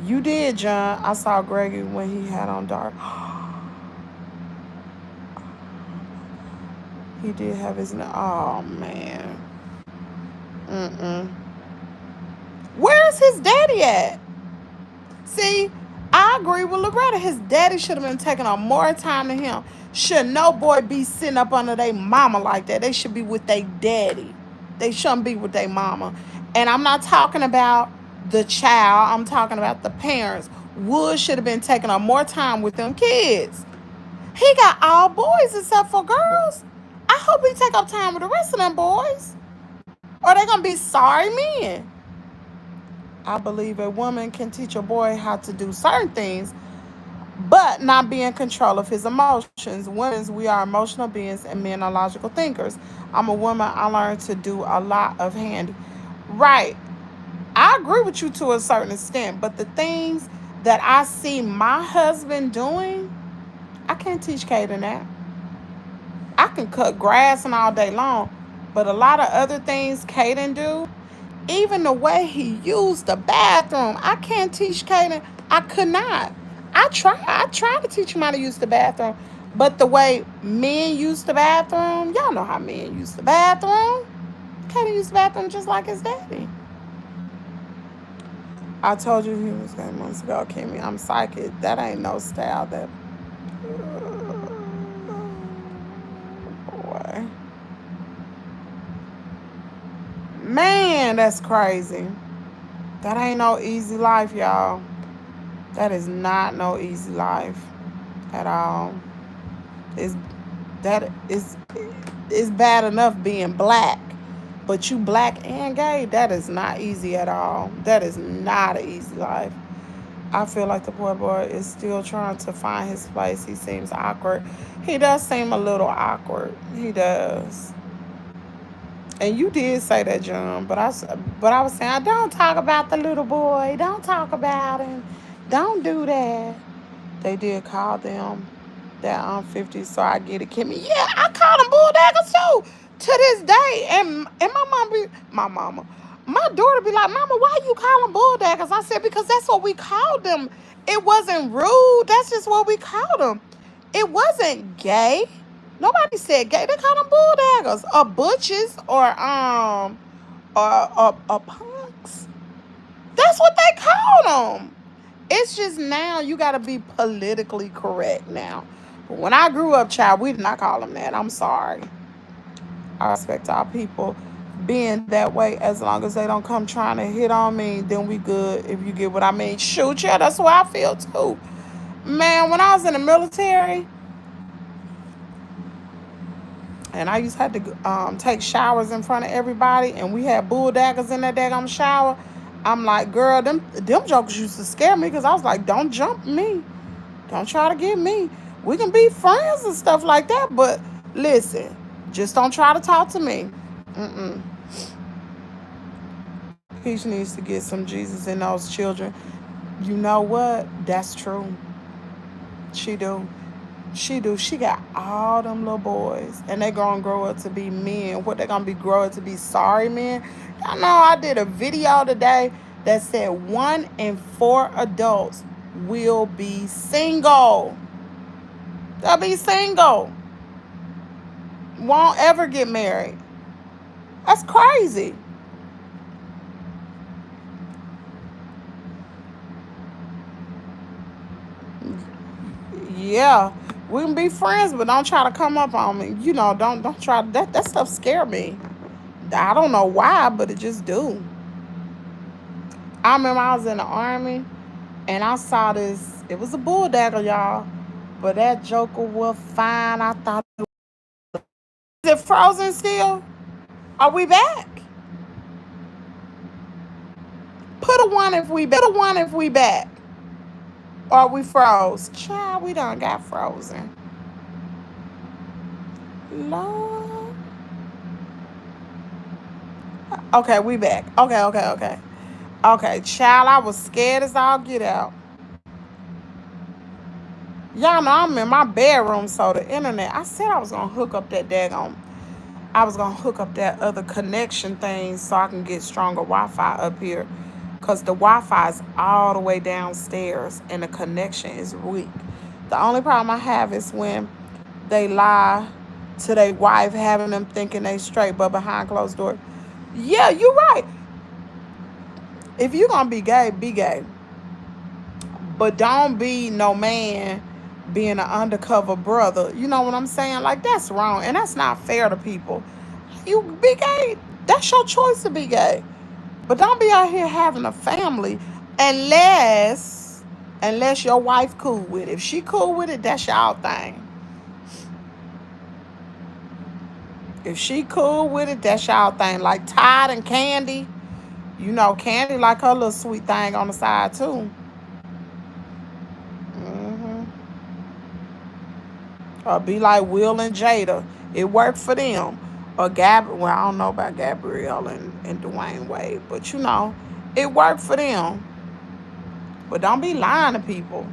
You did, John. I saw Greggy when he had on dark. He did have his. Oh man. Mm-mm. Where's his daddy at? See, I agree with Loretta. His daddy should have been taking on more time than him. Should no boy be sitting up under their mama like that? They should be with their daddy. They shouldn't be with their mama. And I'm not talking about the child. I'm talking about the parents. Wood should have been taking on more time with them kids. He got all boys except for girls. I hope he take up time with the rest of them boys. Or they gonna be sorry men. I believe a woman can teach a boy how to do certain things, but not be in control of his emotions. Women, we are emotional beings and men are logical thinkers. I'm a woman. I learned to do a lot of handy. Right. I agree with you to a certain extent, but the things that I see my husband doing, I can't teach Kaden that. I can cut grass and all day long, but a lot of other things Kaden do, even the way he used the bathroom, I can't teach Kaden. I could not. I tried to teach him how to use the bathroom, but the way men use the bathroom, y'all know how men use the bathroom. Kaden used the bathroom just like his daddy. I told you he was going months ago, Kimmy. I'm psychic. That ain't no style. That boy, man, that's crazy. That ain't no easy life, y'all. That is not no easy life at all. It's that it's bad enough being black, but you black and gay, that is not easy at all. That is not an easy life. I feel like the poor boy is still trying to find his place. He seems awkward. He does seem a little awkward. He does. And you did say that, John, but I was saying, don't talk about the little boy. Don't talk about him. Don't do that. They did call them that 50, so I get it, Kimmy. Yeah, I call them bulldaggers too. To this day, and my daughter be like, Mama, why you call them bulldaggers? I said, because that's what we called them. It wasn't rude. That's just what we called them. It wasn't gay. Nobody said gay. They call them bulldaggers or butches or punks. That's what they call them. It's just now you got to be politically correct now. But when I grew up, child, we did not call them that. I'm sorry. I respect our people being that way as long as they don't come trying to hit on me, then we good, if you get what I mean. Shoot, yeah, that's what I feel too. Man, when I was in the military, and I used to have to take showers in front of everybody, and we had bulldaggers in that daggone shower. I'm like, girl, them jokers used to scare me because I was like, don't jump me. Don't try to get me. We can be friends and stuff like that, but listen, just don't try to talk to me. Peach needs to get some Jesus in those children. You know what? That's true. She do. She do. She got all them little boys, and they gonna grow up to be men. What they gonna be grow up to be? Sorry men. Y'all know I did a video today that said 1 in 4 adults will be single. They'll be single. Won't ever get married. That's crazy. Yeah. We can be friends, but don't try to come up on me. Don't try that stuff scare me. I don't know why, but it just do. I remember I was in the army and I saw this. It was a bulldagger, y'all. But that joker was fine. I thought, is it frozen still? Are we back? Put a one if we back. Or we froze. Child, we done got frozen. Lord. Okay, we back. Okay. Okay, child, I was scared as all get out. Y'all know I'm in my bedroom, so the internet, I said I was gonna hook up that daggone, I was gonna hook up that other connection thing so I can get stronger Wi-Fi up here. Cause the Wi-Fi is all the way downstairs and the connection is weak. The only problem I have is when they lie to their wife, having them thinking they straight, but behind closed doors. Yeah, you're right. If you gonna be gay, be gay. But don't be no man being an undercover brother. You know what I'm saying? Like, that's wrong. And that's not fair to people. You be gay. That's your choice to be gay. But don't be out here having a family unless your wife cool with it. If she cool with it, that's y'all thing. If she cool with it, that's y'all thing. Like Todd and Candy. You know, Candy like her little sweet thing on the side too. Or be like Will and Jada. It worked for them. Or well, I don't know about Gabrielle and Dwayne Wade, but you know, it worked for them. But don't be lying to people.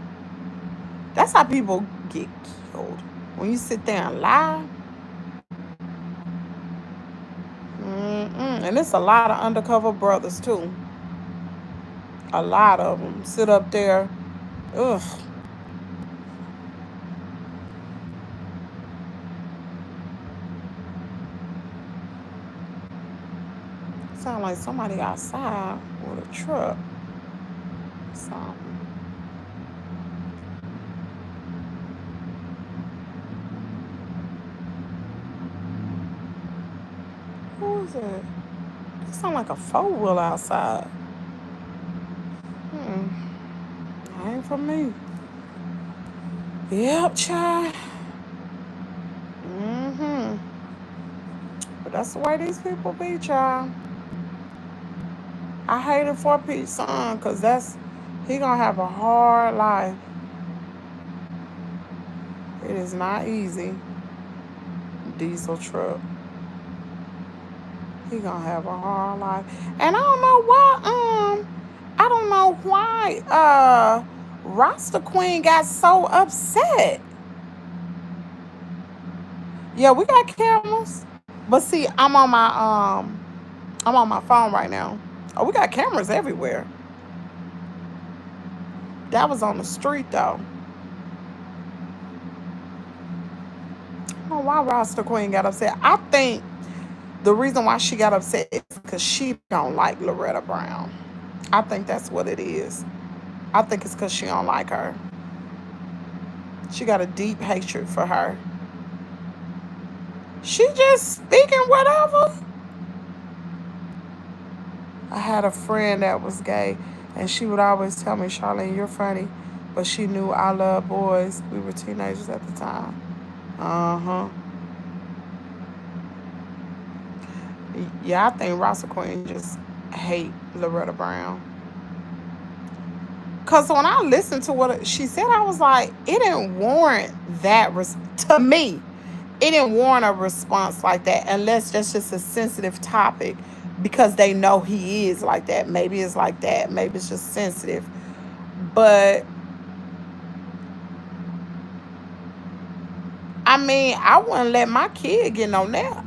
That's how people get killed. When you sit there and lie. And it's a lot of undercover brothers too. A lot of them sit up there. Ugh. Sound like somebody outside with a truck. Something. Who is it? It sound like a four-wheel outside. Ain't for me. Yep, child. But that's the way these people be, child. I hate it for Pete's son, because he gonna have a hard life. It is not easy. Diesel truck. He gonna have a hard life. And I don't know why Rasta Queen got so upset. Yeah, we got cameras. But see, I'm on my phone right now. Oh, we got cameras everywhere. That was on the street though. I don't know why Rasta Queen got upset. I think the reason why she got upset is because she don't like Loretta Brown. I think that's what it is. I think it's because she don't like her. She got a deep hatred for her. She just speaking whatever. I had a friend that was gay, and she would always tell me, Charlene, you're funny. But she knew I love boys. We were teenagers at the time. Yeah, I think Rasta Queen just hate Loretta Brown. Because when I listened to what she said, I was like, it didn't warrant that. To me, it didn't warrant a response like that unless that's just a sensitive topic because they know he is like that. Maybe it's like that. Maybe it's just sensitive. But, I mean, I wouldn't let my kid get on that.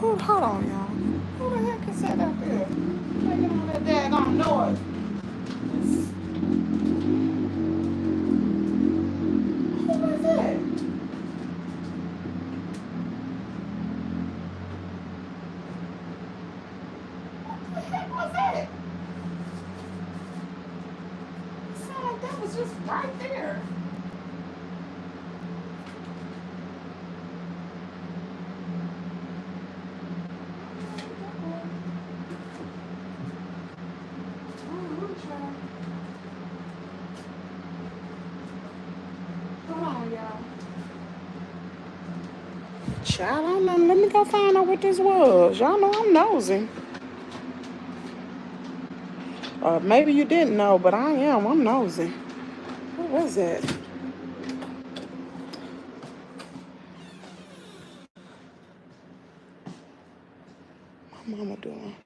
Hold on, y'all. Who the heck is that up here? Making all that daggone noise. Who is that? What the heck was that? It sounded like that was just right there. Hold on, y'all. Child, I don't know. Let me go find out what this was. Y'all know I'm nosy. Maybe you didn't know, but I am. I'm nosy. What was that? My mama doing?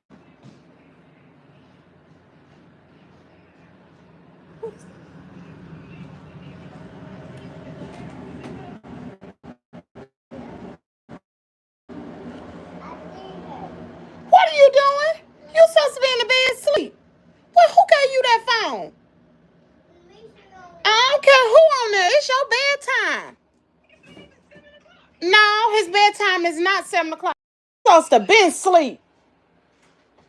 What are you doing? You supposed to be in the bed asleep. Well, who gave you that phone? I don't care who on there. It's your bedtime. No, his bedtime is not 7 o'clock. Supposed to been asleep.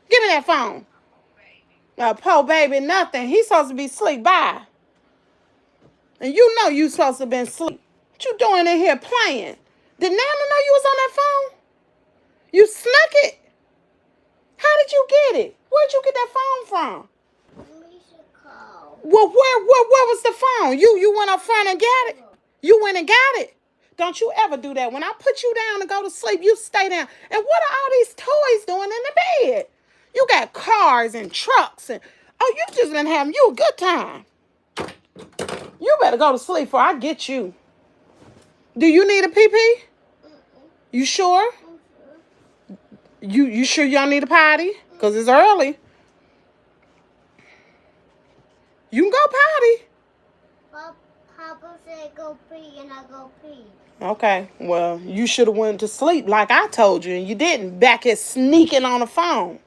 Give me that phone. Poor baby, nothing. He's supposed to be asleep. Bye. And you know you supposed to have been asleep. What you doing in here playing? Did Nana know you was on that phone? You snuck it? How did you get it? Where'd you get that phone from? Well, where was the phone? You went up front and got it? You went and got it? Don't you ever do that. When I put you down to go to sleep, you stay down. And what are all these toys doing in the bed? You got cars and trucks and you just been having you a good time. You better go to sleep before I get you. Do you need a pee-pee? You sure? You sure y'all need a potty? Because it's early. You can go potty. Papa said go pee and I go pee. Okay, well, you should have went to sleep like I told you, and you didn't. Back here sneaking on the phone.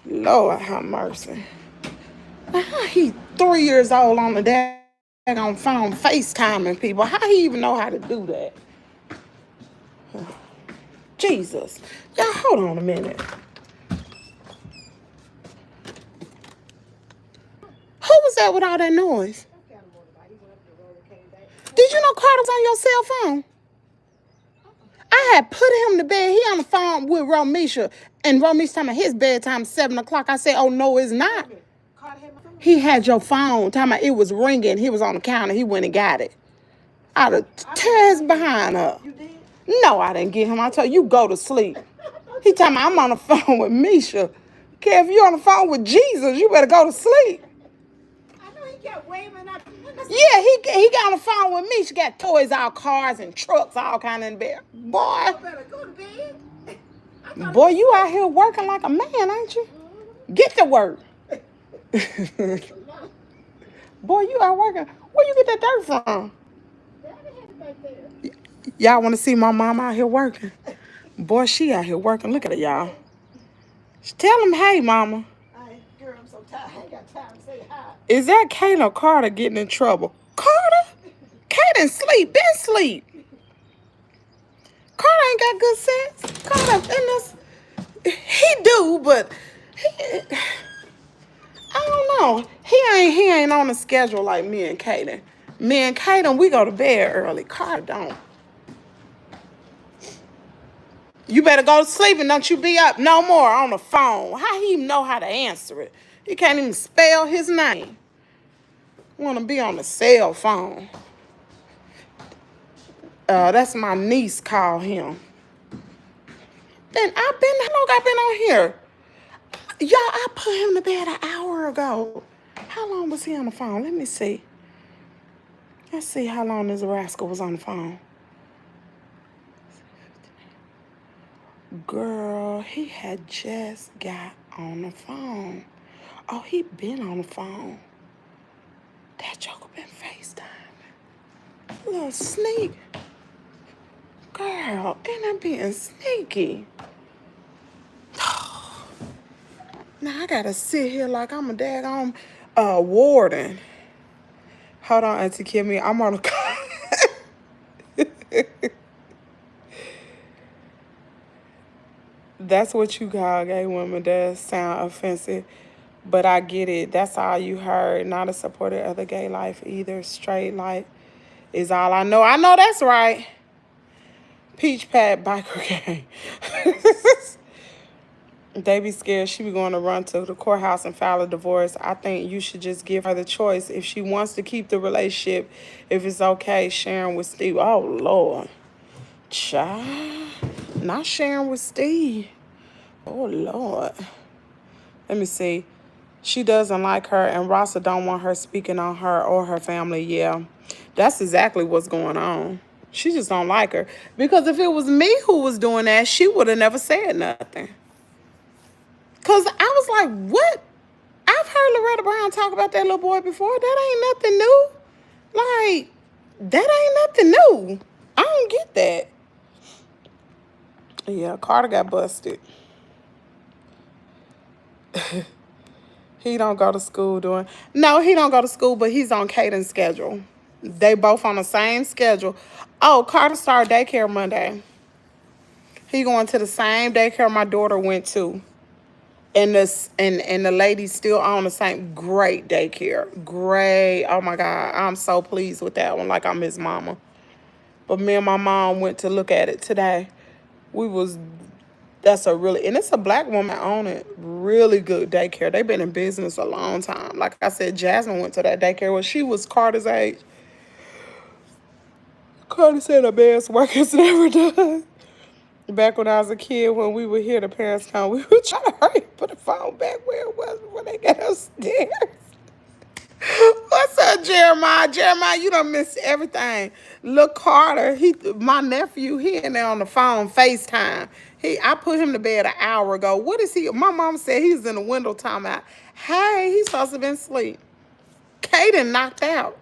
Lord have mercy. How he 3 years old on the daggone phone FaceTiming people? How he even know how to do that? Jesus. Y'all, hold on a minute. Who was that with all that noise? Did you know Carter was on your cell phone? I had put him to bed. He on the phone with Romisha. And Romisha talking about his bedtime 7 o'clock. I said, oh, no, it's not. He had your phone. Talking about it was ringing. He was on the counter. He went and got it. I'd have tear his behind up. You did? No, I didn't get him. I told you, go to sleep. He talking about I'm on the phone with Misha. Okay, if you're on the phone with Jesus, you better go to sleep. I know he kept waving up. Yeah, he got on the phone with me. She got toys, all cars and trucks, all kind of in there. Boy. You better go to bed. Boy, you out here working like a man, ain't you? Get to work. Boy, you out working. Where you get that dirt from? Y'all want to see my mom out here working? Boy, she out here working. Look at her, y'all. Tell them, hey, mama. Girl, I'm so tired. I ain't got time to say hi. Is that Kayla or Carter getting in trouble? Carter? Kayla sleep. Been sleep. Carter ain't got good sense. Carter, he do, but I don't know. He ain't on the schedule like me and Kaden. Me and Kaden, we go to bed early. Carter don't. You better go to sleep and don't you be up no more on the phone. How he even know how to answer it? He can't even spell his name. Want to be on the cell phone. That's my niece call him. Then how long I been on here? Y'all, I put him to bed an hour ago. How long was he on the phone? Let me see. Let's see how long this rascal was on the phone. Girl, he had just got on the phone. Oh, he been on the phone. That joker been FaceTiming. Little sneak. Girl, ain't I being sneaky? Now I gotta sit here like I'm a daggone warden. Hold on, Auntie Kimmy. I'm on a call. That's what you call gay women. That sound offensive. But I get it. That's all you heard. Not a supporter of the gay life either. Straight life is all I know. I know that's right. Peach Pad Biker Gang. They be scared she be going to run to the courthouse and file a divorce. I think you should just give her the choice. If she wants to keep the relationship, if it's okay, sharing with Steve. Oh, Lord. Child. Not sharing with Steve. Oh, Lord. Let me see. She doesn't like her, and Rasa don't want her speaking on her or her family. Yeah, that's exactly what's going on. She just don't like her. Because if it was me who was doing that, she would have never said nothing. Because I was like, what? I've heard Loretta Brown talk about that little boy before. That ain't nothing new. Like, that ain't nothing new. I don't get that. Yeah, Carter got busted. He don't go to school doing. No, he don't go to school, but he's on Caden's schedule. They both on the same schedule. Oh, Carter started daycare Monday. He going to the same daycare my daughter went to. And the lady's still on the same great daycare. Great. Oh my God. I'm so pleased with that one. Like I'm his mama. But me and my mom went to look at it today. We was That's a really, and it's a black woman on it. Really good daycare. They've been in business a long time. Like I said, Jasmine went to that daycare when she was Carter's age. Carter said the best work is never done. Back when I was a kid, when we would hear the parents come, we would try to hurry and put the phone back where it was before they got upstairs. What's up, Jeremiah? Jeremiah, you done missed everything. Look, Carter, my nephew, he in there on the phone, FaceTime. I put him to bed an hour ago. What is he? My mom said he's in the window talking about, hey, he's supposed to have been asleep. Kaden knocked out.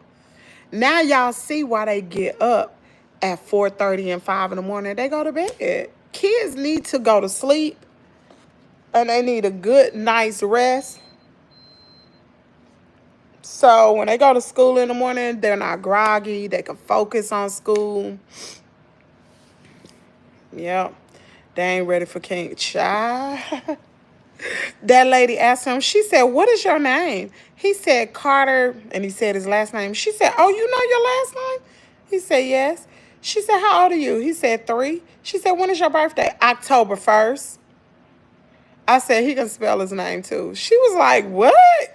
Now y'all see why they get up at 4:30 and 5 in the morning. They go to bed. Kids need to go to sleep, and they need a good night's rest. So when they go to school in the morning, they're not groggy. They can focus on school. Yep. They ain't ready for King. Child. That lady asked him, she said, what is your name? He said, Carter, and he said his last name. She said, oh, you know your last name? He said, yes. She said, how old are you? He said, 3. She said, when is your birthday? October 1st. I said, he can spell his name too. She was like, what?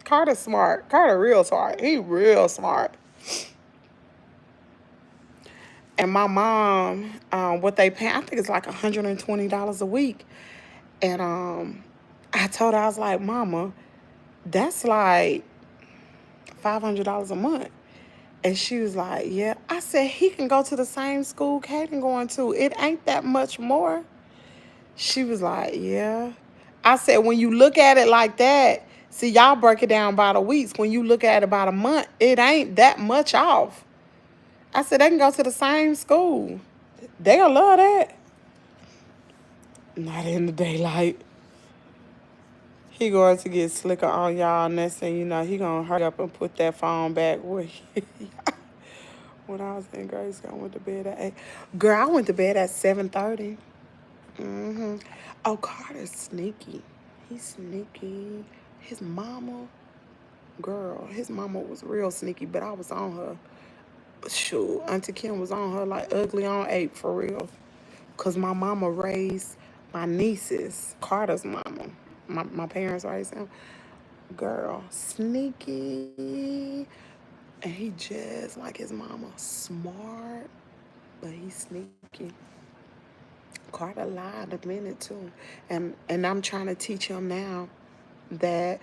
Carter's smart. Carter real smart. He real smart. And my mom, what they pay, I think it's like $120 a week. And I told her, I was like, Mama, that's like $500 a month. And she was like, yeah. I said, he can go to the same school Kaden going to. It ain't that much more. She was like, yeah. I said, when you look at it like that, see, y'all break it down by the weeks. When you look at it by the month, it ain't that much off. I said, they can go to the same school. They'll love that. Not in the daylight. He going to get slicker on y'all. Next thing you know, he going to hurry up and put that phone back where when I was in grade school, I went to bed at 8. Girl, I went to bed at 7:30. Oh, Carter's sneaky. He's sneaky. His mama, girl, his mama was real sneaky, but I was on her. Shoot, Auntie Kim was on her like ugly on 8 for real. Because my mama raised my nieces, Carter's mama. My parents raised him. Girl, sneaky. And he just like his mama. Smart, but he's sneaky. Carter lied a minute too. And I'm trying to teach him now that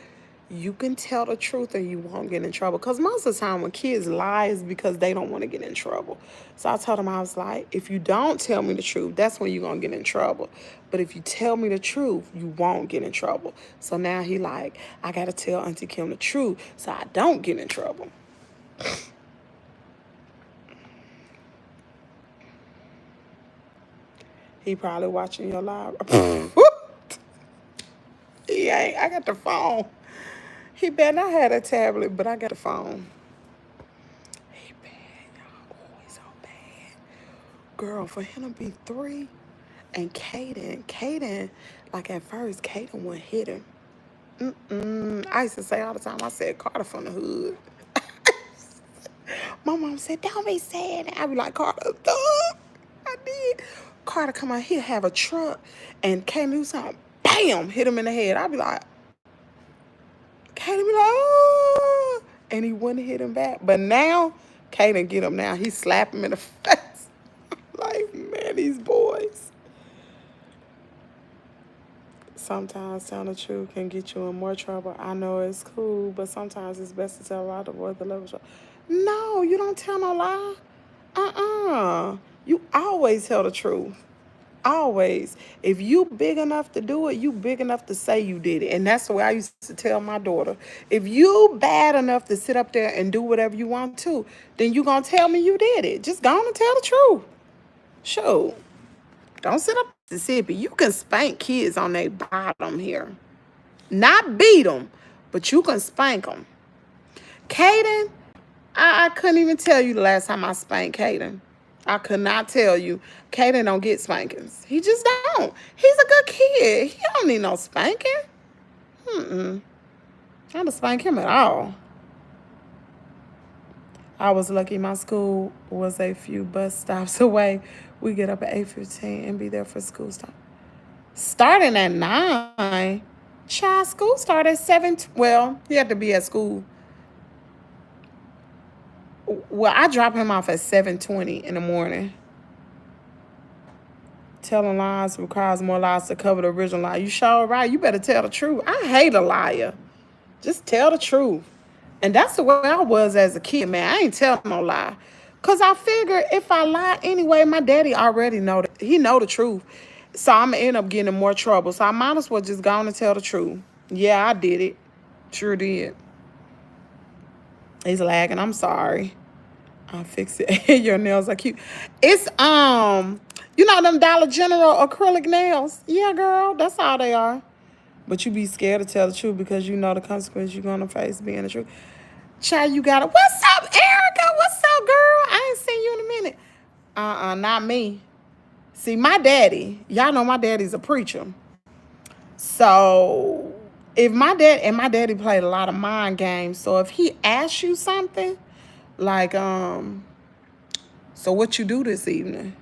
you can tell the truth and you won't get in trouble. Because most of the time when kids lie is because they don't want to get in trouble. So I told him, I was like, if you don't tell me the truth, that's when you're going to get in trouble. But if you tell me the truth, you won't get in trouble. So now he like, I got to tell Auntie Kim the truth so I don't get in trouble. He probably watching your live. He ain't. I got the phone. He better not have a tablet, but I got the phone. He bad, y'all. Oh, he's so bad. Girl, for him to be 3, and Caden, like at first, Caden wouldn't hit him. I used to say all the time, I said, Carter from the hood. My mom said, don't be saying that. I be like, Carter, I did. car to come out, he'll have a truck and can't do something. Bam! Hit him in the head. I'd be like, Kaden be like, oh, and he wouldn't hit him back. But now, Kaden get him now. He slap him in the face. Like, man, these boys. Sometimes telling the truth can get you in more trouble. I know it's cool, but sometimes it's best to tell a lie to avoid the level. No, you don't tell no lie. You always tell the truth. Always. If you big enough to do it, you big enough to say you did it. And that's the way I used to tell my daughter. If you bad enough to sit up there and do whatever you want to, then you gonna tell me you did it. Just go on and tell the truth. Sure. Don't sit up Mississippi. You can spank kids on their bottom here. Not beat them, but you can spank them. Kaden, I couldn't even tell you the last time I spanked Kaden. I could not tell you. Kaden don't get spankings. He just don't. He's a good kid. He don't need no spanking. I don't spank him at all. I was lucky my school was a few bus stops away. We get up at 8:15 and be there for school start. Starting at 9. Child, school started at 7. Well, he had to be at school. Well, I drop him off at 7:20 in the morning. Telling lies requires more lies to cover the original lie. You sure right. You better tell the truth. I hate a liar. Just tell the truth. And that's the way I was as a kid, man. I ain't telling no lie. Because I figure if I lie anyway, my daddy already know that. He know the truth. So I'm going to end up getting in more trouble. So I might as well just go on and tell the truth. Yeah, I did it. Sure did. He's lagging. I'm sorry. I'll fix it. Your nails are cute. It's, you know them Dollar General acrylic nails? Yeah, girl. That's all they are. But you be scared to tell the truth because you know the consequence you're going to face being the truth. Child, you got it. What's up, Erica? What's up, girl? I ain't seen you in a minute. Not me. See, my daddy, y'all know my daddy's a preacher. So, if my daddy played a lot of mind games. So, if he asks you something, like, so what you do this evening?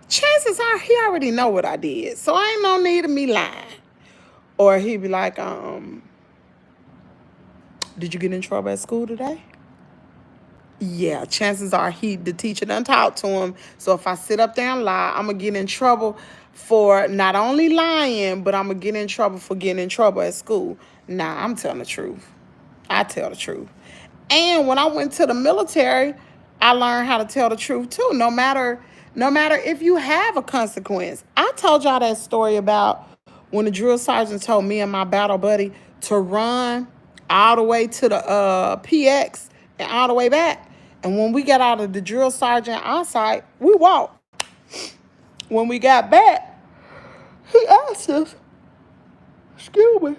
Chances are he already know what I did. So, ain't no need of me lying. Or he'd be like, did you get in trouble at school today? Yeah, chances are the teacher done talk to him. So if I sit up there and lie, I'm going to get in trouble for not only lying, but I'm going to get in trouble for getting in trouble at school. Nah, I'm telling the truth. I tell the truth. And when I went to the military, I learned how to tell the truth too, no matter if you have a consequence. I told y'all that story about when the drill sergeant told me and my battle buddy to run all the way to the PX and all the way back. And when we got out of the drill sergeant on site, we walked. When we got back, he asked us, excuse me,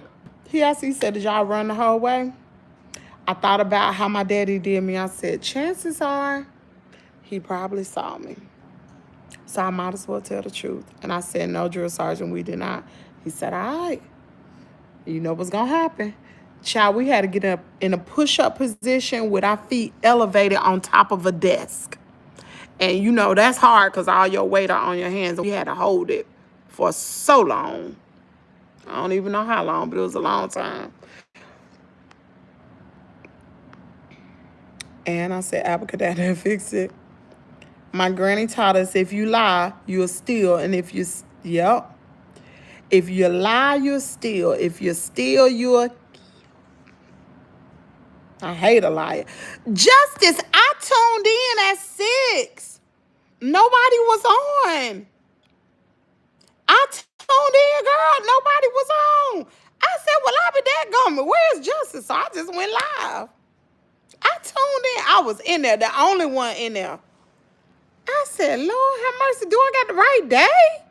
he said, did y'all run the whole way? I thought about how my daddy did me. I said, chances are he probably saw me. So I might as well tell the truth. And I said, no, drill sergeant, we did not. He said, all right, you know what's going to happen. Child, we had to get up in a push-up position with our feet elevated on top of a desk. And you know, that's hard because all your weight are on your hands. We had to hold it for so long. I don't even know how long, but it was a long time. And I said, abracadabra and fix it. My granny taught us if you lie, you'll steal. And if you, if you lie, you'll steal. If you steal, you'll I hate a liar. Justice, I tuned in at 6. Nobody was on. I tuned in, girl. Nobody was on. I said, well, I'll be that gummy. Where's Justice? So I just went live. I tuned in. I was in there, the only one in there. I said, Lord, have mercy. Do I got the right day?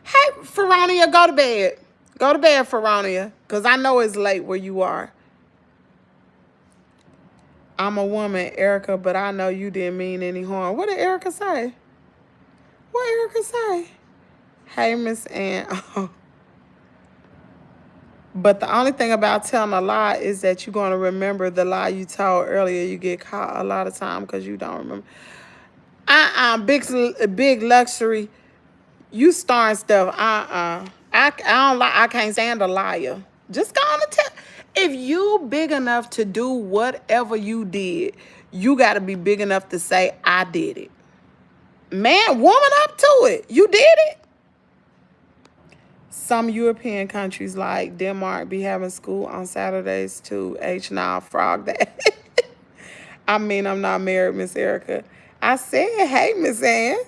Hey, Feronia, go to bed. Go to bed, Feronia, because I know it's late where you are. I'm a woman, Erica, but I know you didn't mean any harm. What did Erica say? What did Erica say? Hey, Miss Ann. Oh. But the only thing about telling a lie is that you're going to remember the lie you told earlier. You get caught a lot of time because you don't remember. Big luxury. You starring stuff. I don't like. I can't stand a liar. Just go on and tell. If you big enough to do whatever you did, you got to be big enough to say I did it. Man, woman up to it. You did it. Some European countries like Denmark be having school on Saturdays too. H now frog that. I mean, I'm not married, Miss Erica. I said, hey, Miss Ann.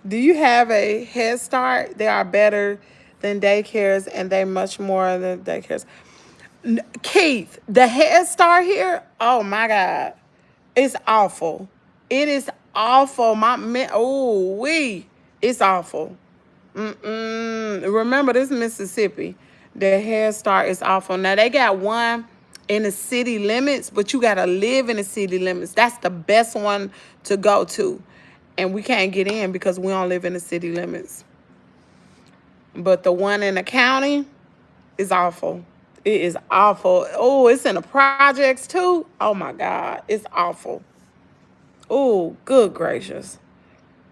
Do you have a Head Start? They are better than daycares, and they much more than daycares. Keith, the Head Start here, oh my God, it's awful. It is awful. It's awful. Remember, this is Mississippi. The Head Start is awful. Now they got one in the city limits, but you gotta live in the city limits. That's the best one to go to, and we can't get in because we don't live in the city limits. But the one in the county is awful. It is awful. Oh, it's in the projects too. Oh my God, it's awful. Oh, good gracious.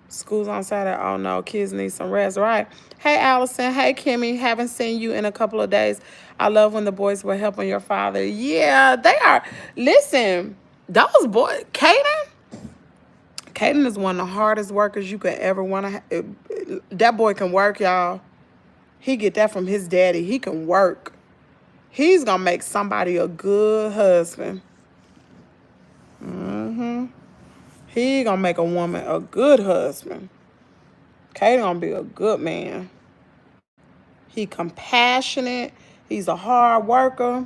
School's on Saturday. Oh no, kids need some rest, right? Hey, Allison. Hey, Kimmy. Haven't seen you in a couple of days. I love when the boys were helping your father. Yeah, they are. Listen, those boys, Caden is one of the hardest workers you could ever want to. That boy can work, y'all. He get that from his daddy. He can work. He's gonna make somebody a good husband. He gonna make a woman a good husband. Caden gonna be a good man. He compassionate. He's a hard worker.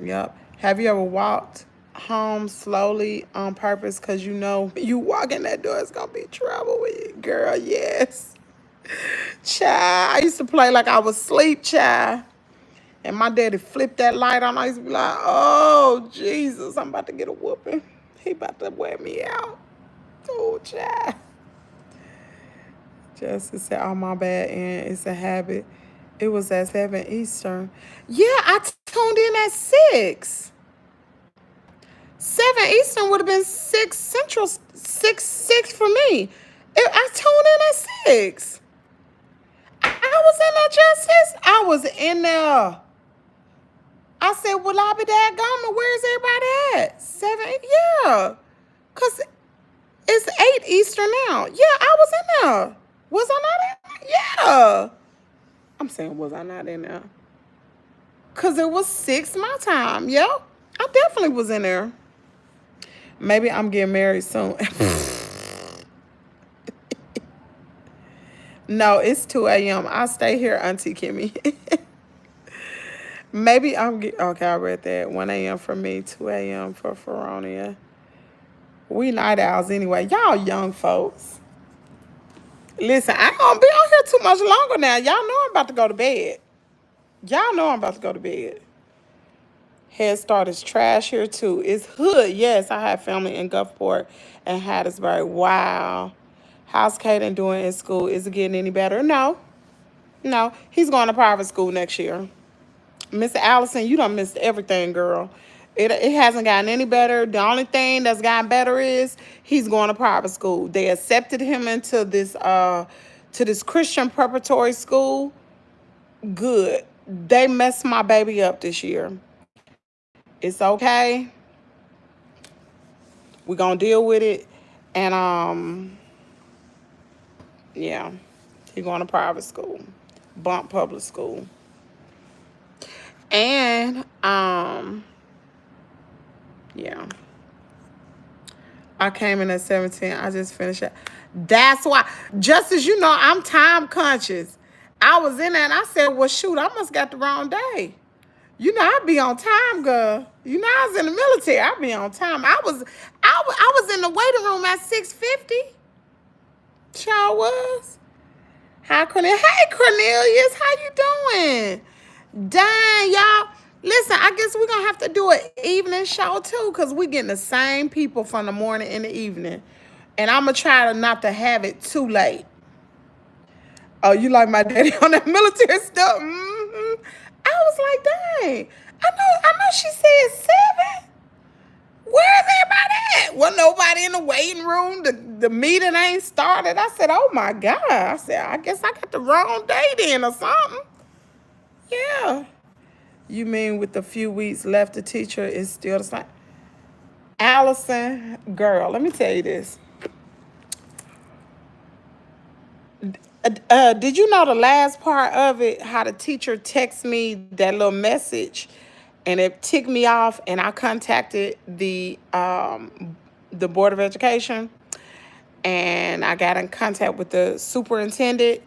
Yep. Have you ever walked home slowly on purpose because you know you walk in that door, it's gonna be trouble with you? Girl, yes. Child, I used to play like I was asleep, child. And my daddy flipped that light on. I used to be like, oh, Jesus, I'm about to get a whooping. He about to wear me out. Oh, child. Justice said, oh, my bad, and it's a habit. It was at 7 Eastern. Yeah, I tuned in at 6. 7 Eastern would have been 6 Central, 6 for me. I tuned in at 6. I was in there, Justice. I was in there. I said, well, I'll be daggone, where's everybody at? 7, yeah. Because it's 8 Eastern now. Yeah, I was in there. Was I not in there? Yeah. I'm saying, was I not in there? Because it was 6 my time. Yep. I definitely was in there. Maybe I'm getting married soon. No, it's 2 a.m. I'll stay here, Auntie Kimmy. Maybe okay, I read that. 1 a.m. for me, 2 a.m. for Feronia. We night owls anyway. Y'all young folks. Listen, I ain't gonna be on here too much longer now. Y'all know I'm about to go to bed. Y'all know I'm about to go to bed. Head Start is trash here too. It's hood. Yes, I have family in Gulfport and Hattiesburg. Wow. How's Caden doing in school? Is it getting any better? No. No. He's going to private school next year. Miss Allison, you done missed everything, girl. It hasn't gotten any better. The only thing that's gotten better is he's going to private school. They accepted him into this Christian preparatory school. Good. They messed my baby up this year. It's okay. We're gonna deal with it. And yeah. He's going to private school. Bump public school. And yeah. I came in at 17. I just finished it. That's why. Just as you know, I'm time conscious. I was in there and I said, well, shoot, I must got the wrong day. You know, I be on time, girl. You know, I was in the military. I be on time. I was in the waiting room at 6:50. Sure was. Hi, Cornelius. Hey, Cornelius. How you doing? Dang, y'all. Listen, I guess we're going to have to do an evening show, too, because we're getting the same people from the morning and the evening. And I'm going to try not to have it too late. Oh, you like my daddy on that military stuff? Mm-hmm. I was like, dang. I know she said 7. Where's everybody at? wasn't nobody in the waiting room. The meeting ain't started. I said, oh my God. I said, I guess I got the wrong date in or something. Yeah. You mean with the few weeks left, the teacher is still the same? Allison, girl, let me tell you this. Did you know the last part of it? How the teacher texted me that little message, and it ticked me off, and I contacted the board of education, and I got in contact with the superintendent,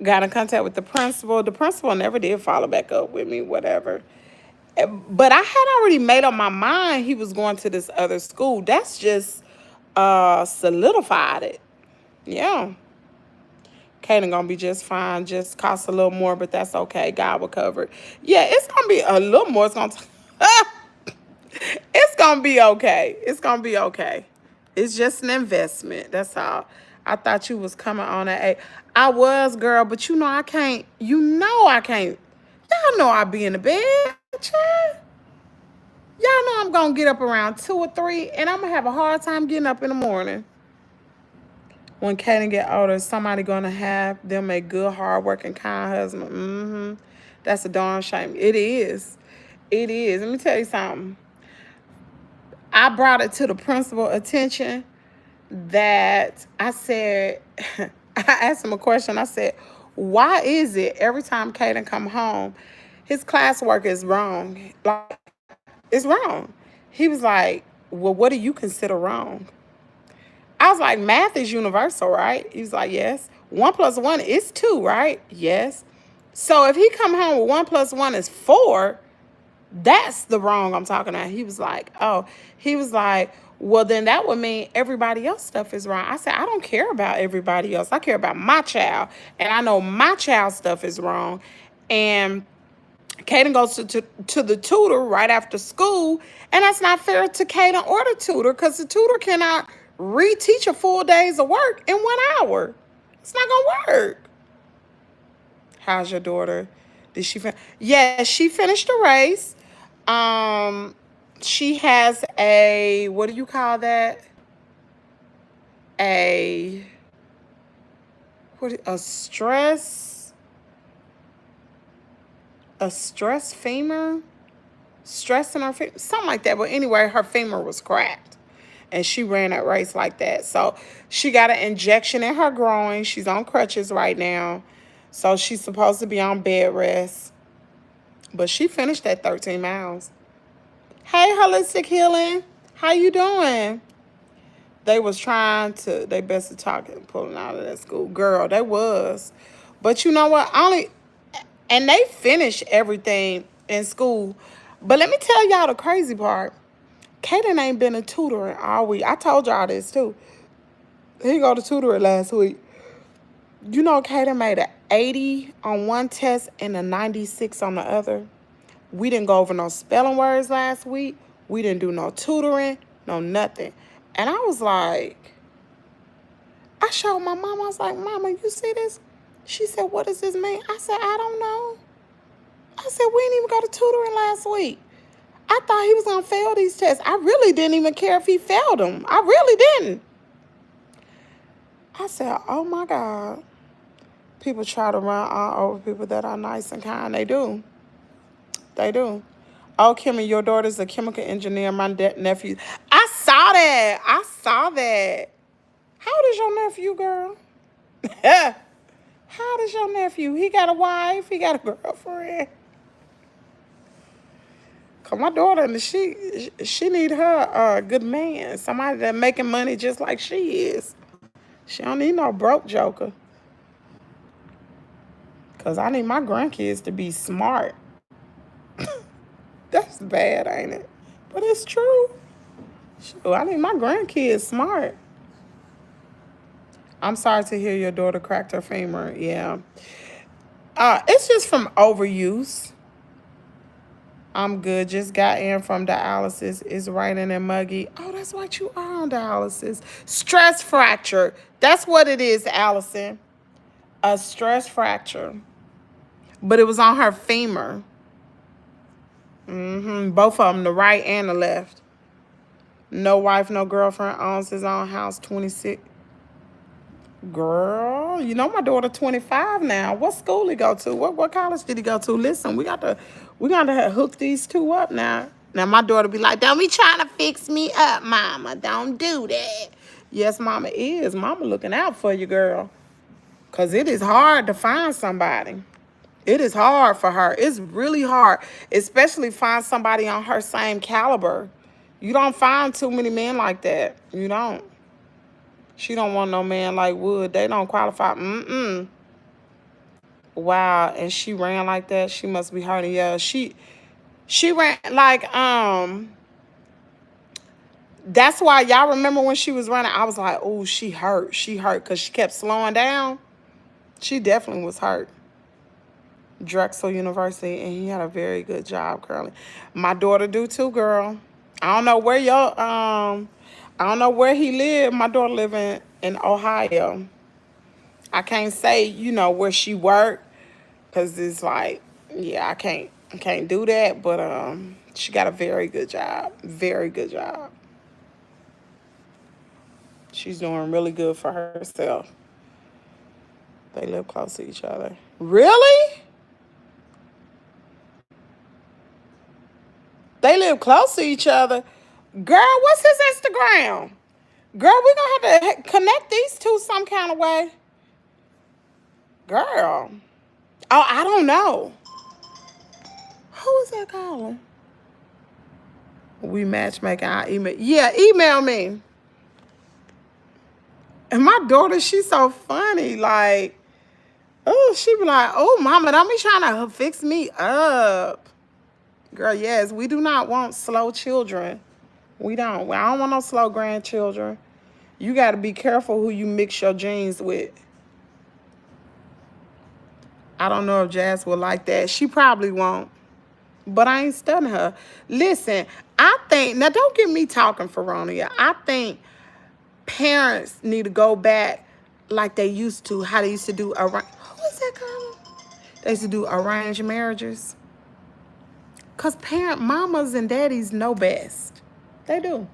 got in contact with the principal. The principal never did follow back up with me, whatever. But I had already made up my mind he was going to this other school. That's just solidified it. Yeah. Kaden gonna be just fine. Just cost a little more, but that's okay. God will cover it. Yeah, it's gonna be a little more. It's gonna be okay. It's gonna be okay. It's just an investment. That's all. I thought you was coming on at 8. I was, girl, but you know I can't. You know I can't. Y'all know I be in the bed, child. Y'all know I'm gonna get up around 2 or 3, and I'm gonna have a hard time getting up in the morning. When Kaden get older, somebody gonna have them a good, hard-working, kind husband. That's a darn shame. It is. It is. Let me tell you something. I brought it to the principal attention that I said, I asked him a question. I said, why is it every time Kaden come home, his classwork is wrong? Like, it's wrong. He was like, well, what do you consider wrong? I was like, math is universal, right? He was like, yes. 1 plus 1 is 2, right? Yes. So if he come home with 1 plus 1 is 4, that's the wrong I'm talking about. He was like, oh. He was like, well, then that would mean everybody else stuff is wrong. I said, I don't care about everybody else. I care about my child. And I know my child's stuff is wrong. And Kaden goes to the tutor right after school, and that's not fair to Kaden or the tutor, because the tutor cannot reteach a full day's of work in 1 hour. It's not gonna work. How's your daughter? Did she yeah, she finished the race. She has a, what do you call that? A stress femur, stress in her femur, something like that. But anyway, her femur was cracked, and she ran that race like that. So she got an injection in her groin. She's on crutches right now, so she's supposed to be on bed rest. But she finished that 13 miles. Hey, Holistic Healing, how you doing? They was trying to, they best to talk and pulling out of that school. Girl, they was. But you know what? And they finished everything in school. But let me tell y'all the crazy part. Kaden ain't been a tutoring all week. I told y'all this too. He go to tutoring last week. You know, Kaden made an 80 on one test and a 96 on the other. We didn't go over no spelling words last week. We didn't do no tutoring, no nothing. And I was like, I showed my mom. I was like, Mama, you see this? She said, what does this mean? I said, I don't know. I said, we didn't even go to tutoring last week. I thought he was going to fail these tests. I really didn't even care if he failed them. I really didn't. I said, oh, my God. People try to run all over people that are nice and kind. They do. They do. Oh, Kimmy, your daughter's a chemical engineer. My nephew. I saw that. I saw that. How old is your nephew, girl? How old is your nephew? He got a wife. He got a girlfriend. Cause my daughter, she need her a good man. Somebody that making money just like she is. She don't need no broke joker. Cause I need my grandkids to be smart. That's bad, ain't it? But it's true. Sure, I need my grandkids smart. I'm sorry to hear your daughter cracked her femur. Yeah. It's just from overuse. I'm good. Just got in from dialysis. It's raining and muggy. Oh, that's what you are on dialysis. Stress fracture. That's what it is, Allison. A stress fracture. But it was on her femur. Both of them, the right and the left. No wife, no girlfriend, owns his own house, 26. Girl, you know my daughter 25 now. What school he go to? What college did he go to? Listen, we gotta hook these two up now. Now my daughter be like, don't be trying to fix me up, mama. Don't do that. Yes, mama is. Mama looking out for you, girl. Cause it is hard to find somebody. It is hard for her. It's really hard, especially find somebody on her same caliber. You don't find too many men like that. You don't. She don't want no man like Wood. They don't qualify. Mm-mm. Wow. And she ran like that. She must be hurting. Yeah. She ran like that's why y'all remember when she was running. I was like, oh, she hurt. She hurt because she kept slowing down. She definitely was hurt. Drexel University, and he had a very good job currently. My daughter do too, girl. I don't know where I don't know where he lived. My daughter live in Ohio. I can't say, where she worked, because it's like, yeah, I can't do that, but she got a very good job. Very good job. She's doing really good for herself. They live close to each other. Really? They live close to each other. Girl, what's his Instagram? Girl, we're going to have to connect these two some kind of way. Girl. Oh, I don't know. Who is that calling? We matchmaking. I email. Yeah, email me. And my daughter, she's so funny. Like, oh, she be like, oh, mama, don't be trying to fix me up. Girl, yes, we do not want slow children. We don't. I don't want no slow grandchildren. You got to be careful who you mix your genes with. I don't know if Jazz will like that. She probably won't. But I ain't studying her. Listen, I think, now don't get me talking, Veronia. I think parents need to go back like they used to, how they used to do, who is that calling? They used to do arranged marriages. Because mamas and daddies know best. They do.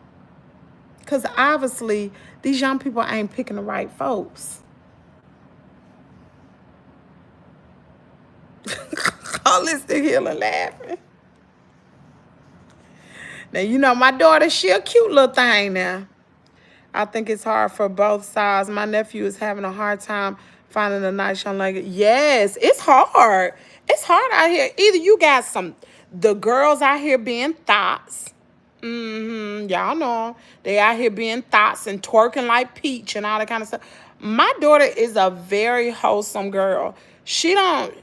Because obviously, these young people ain't picking the right folks. Holistic healing laughing. Now, my daughter, she a cute little thing now. I think it's hard for both sides. My nephew is having a hard time finding a nice young lady. Yes, it's hard. It's hard out here. Either you got the girls out here being thoughts. Y'all know they out here being thoughts and twerking like Peach and all that kind of stuff. My daughter is a very wholesome girl. She don't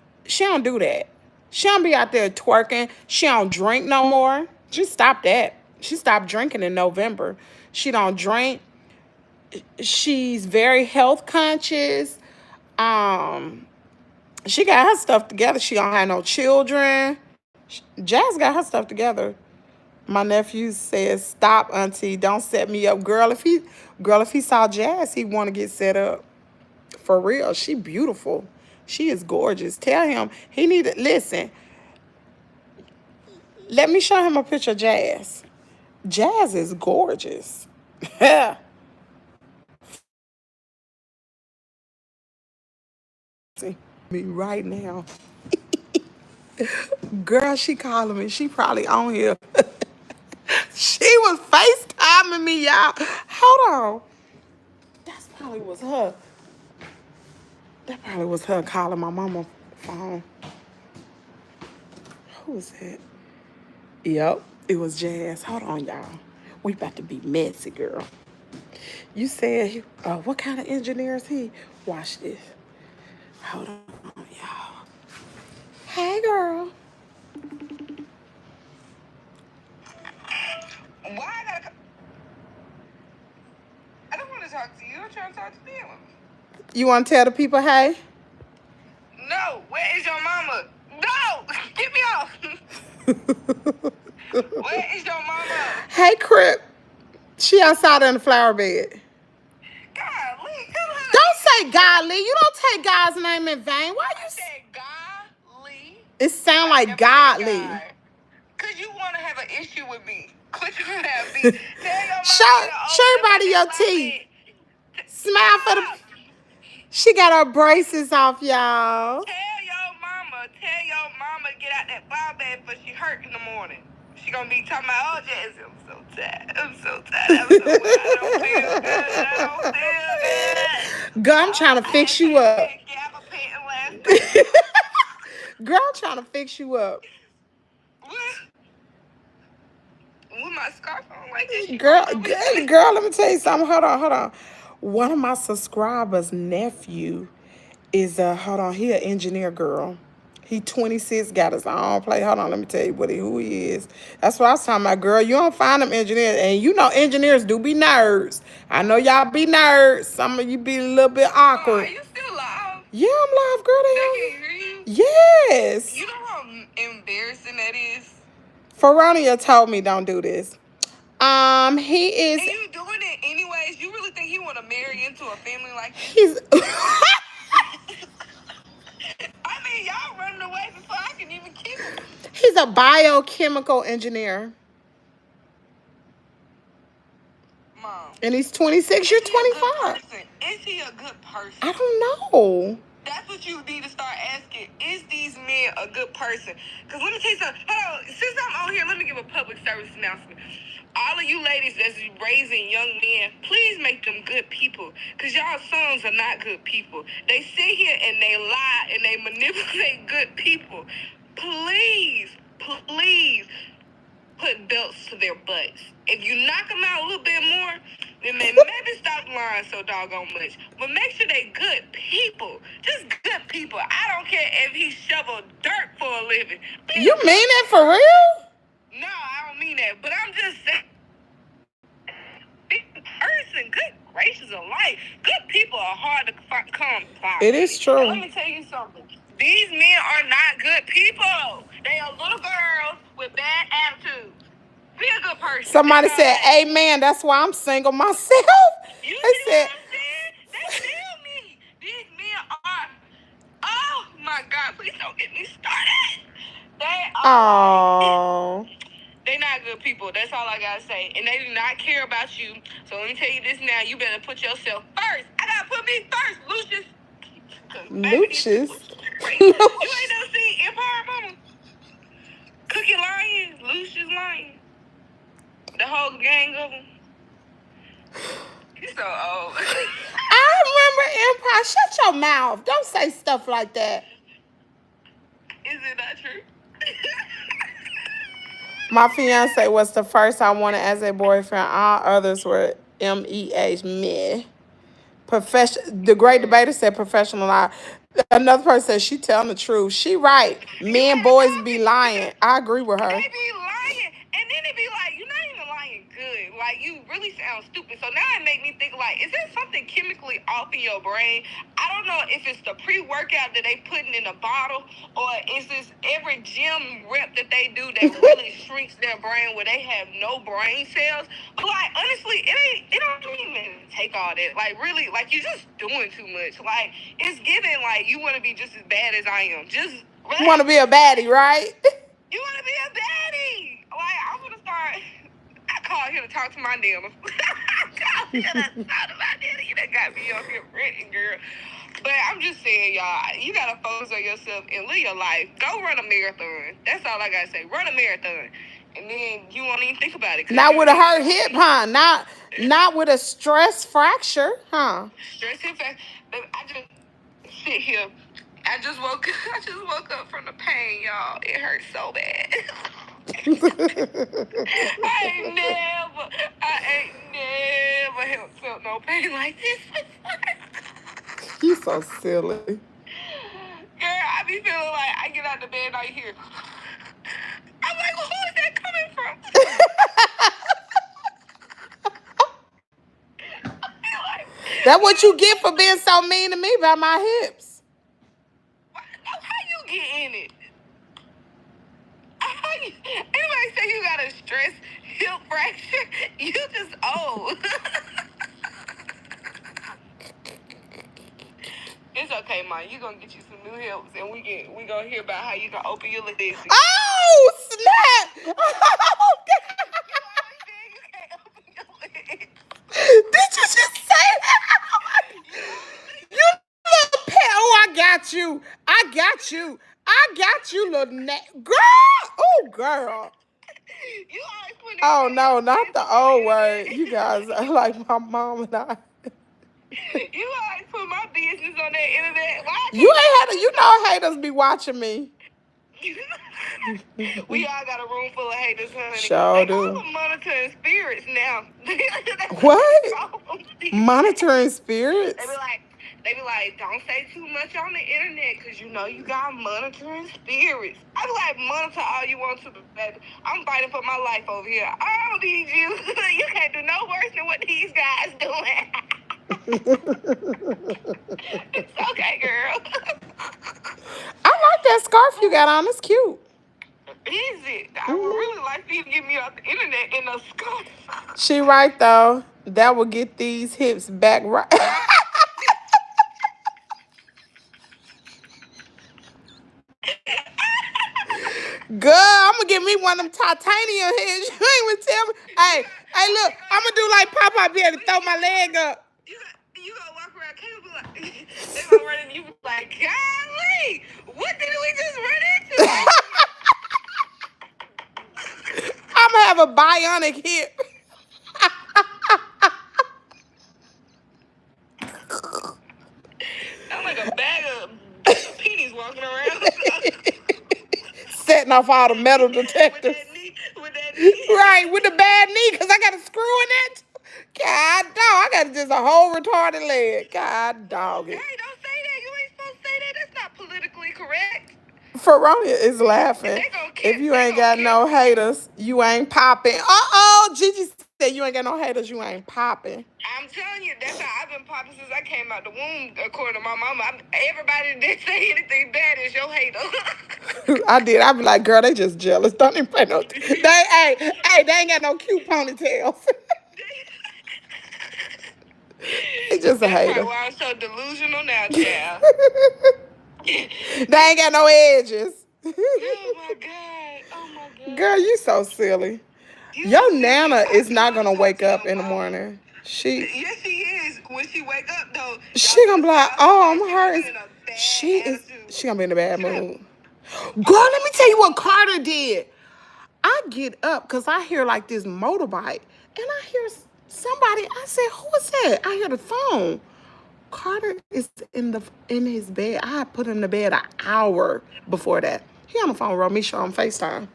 do that. She don't be out there twerking. She don't drink no more. She stopped that. She stopped drinking in November. She don't drink. She's very health conscious. She got her stuff together. She don't have no children. Jazz got her stuff together. My nephew says, "Stop, auntie. Don't set me up." Girl, if he saw Jazz, he'd want to get set up. For real. She beautiful. She is gorgeous. Tell him he need to listen. Let me show him a picture of Jazz. Jazz is gorgeous. See me right now. Girl, she calling me. She probably on here. She was FaceTiming me, y'all. Hold on. That probably was her. That probably was her calling my mama phone. Who was that? Yep, it was Jazz. Hold on, y'all. We about to be messy, girl. You said, what kind of engineer is he? Watch this. Hold on, y'all. Hey, girl. Why I don't want to talk to you. I'm trying to talk to them. You want to tell the people, hey? No, where is your mama? No, get me off. Where is your mama? Hey, Crip. She outside in the flower bed. Golly, don't say godly. You don't take God's name in vain. Why you say godly? It sound like godly. Because you want to have an issue with me. Quit trying to have me. Tell your Show everybody your teeth. Smile for the. She got her braces off, y'all. Tell your mama to get out that flower bed before she hurt in the morning. She gonna be talking about, oh, Jazzy, I'm so tired. I'm so tired. I don't feel good. Girl, I'm trying to fix you up. Girl, I'm trying to fix you up. With my scarf on like this. Girl, let me tell you something. Hold on. One of my subscribers' nephew is he an engineer, girl. He 26, got his own place. Hold on, let me tell you who he is. That's what I was talking about, girl. You don't find them engineers. And you know engineers do be nerds. I know y'all be nerds. Some of you be a little bit awkward. Are you still live? Yeah, I'm live, girl. They can hear you? Yes. You know how embarrassing that is? Feronia told me don't do this. He is. And you doing it anyways? You really think he want to marry into a family like this? He's. I mean, y'all running away before I can even keep him. He's a biochemical engineer. Mom. And he's 26. You're 25. Is he a good person? I don't know. That's what you need to start asking. Is these men a good person? Because let me tell you something. Hold on. Since I'm on here, let me give a public service announcement. All of you ladies that's raising young men, please make them good people. Because y'all sons are not good people. They sit here and they lie and they manipulate good people. Please put belts to their butts. If you knock them out a little bit more, then maybe stop lying so doggone much. But make sure they good people. Just good people. I don't care if he shovel dirt for a living. You mean that for real? No, I don't mean that. But I'm just saying. Big person, good gracious of life. Good people are hard to come by. It is true. And let me tell you something. These men are not good people. They are little girls with bad attitudes. Be a good person. Somebody said, amen. That's why I'm single myself. You They said, what I'm saying? They feel me. These men are, oh my God, please don't get me started. They are. oh. They're not good people. That's all I gotta say. And they do not care about you. So let me tell you this now. You better put yourself first. I gotta put me first, Lucius. Lucius. You ain't never seen Empire, mama? Cookie Lion, Lucius Lion. The whole gang of them. You're so old. I remember Empire. Shut your mouth. Don't say stuff like that. Is it not true? My fiance was the first I wanted as a boyfriend. All others were MEH, meh. The great debater said professional lie. Another person said she telling the truth. She right. Men, boys be lying. I agree with her. They be lying. And then they be like, you're not even lying good. Like, you really sound stupid. So now it make me think, like, is there something chemically off in your brain? I don't know if it's the pre-workout that they putting in a bottle, or is this every gym rep that they do that really shrinks their brain where they have no brain cells. But, like, honestly, it don't even take all that. Like, really, like, you're just doing too much. Like, it's giving, like, you want to be just as bad as I am. Just You want to be a baddie, right? You want to be a baddie. Like, I'm going to start. I call here to talk to my dealer. I call here to talk to my dealer. You done got me up here renting, girl. But I'm just saying, y'all, you got to focus on yourself and live your life. Go run a marathon. That's all I got to say. Run a marathon. And then you won't even think about it. Not with a hurt hip, huh? Not with a stress fracture, huh? Stress hip fracture. I just sit here. I just woke up from the pain, y'all. It hurts so bad. I ain't never felt no pain like this before. You so silly. Girl, I be feeling like I get out of bed and I hear. I'm like, well, who is that coming from? That's what you get for being so mean to me about my hips. How you get in it? Everybody say you got a stress hip fracture. You just old. It's okay, Ma. You gonna get you some new hips, and we gonna hear about how you gonna open your legs. Oh snap! Oh, God. You can't open your legs. got you. I got you. I got you, little girl. Oh, girl. You always put Oh, no, not the old word. You guys are like my mom and I. You always put my business on that internet. Why You ain't had to, you know haters be watching me. We all got a room full of haters, honey. Sure They do. call them monitoring spirits now. What? Monitoring spirits? They be like, don't say too much on the internet because you know you got monitoring spirits. I be like, monitor all you want to, baby. I'm fighting for my life over here. I don't need you. You can't do no worse than what these guys doing. It's okay, girl. I like that scarf you got on. It's cute. Is it? I would really like for you to get me off the internet in a scarf. She right, though. That will get these hips back right. Girl, I'm gonna get me one of them titanium heads. You ain't even tell me. Hey, look, I'm gonna do like Popeye be able to throw my leg up. You gonna walk around, Kayla be like, they gonna run into you, be like, golly, what did we just run into? I'm gonna have a bionic hip. I'm like a bag of pennies walking around. Setting off all the metal detectors. With that knee. Right, with the bad knee, because I got a screw in it. God dog, I got just a whole retarded leg. God dog it. Hey, don't say that. You ain't supposed to say that. That's not politically correct. Veronia is laughing. If you ain't got no haters, you ain't popping. Gigi said you ain't got no haters, you ain't popping. I'm telling you, that's how I've been popping since I came out the womb, according to my mama. Everybody that didn't say anything bad is your hater. I did. I be like, girl, they just jealous. Don't even play no. They ain't got no cute ponytails. They just a hater. That's why I'm so delusional now, child. They ain't got no edges. Oh my God. Girl, you so silly. Your Nana is not gonna wake up in the morning. Yes, she is. When she wake up though, she gonna be like, oh, I'm hurting. She gonna be in a bad mood. Girl, let me tell you what Carter did. I get up because I hear like this motorbike, and I hear somebody. I said, who is that? I hear the phone. Carter is in his bed. I had put him to bed an hour before that. He on the phone with Misha on FaceTime.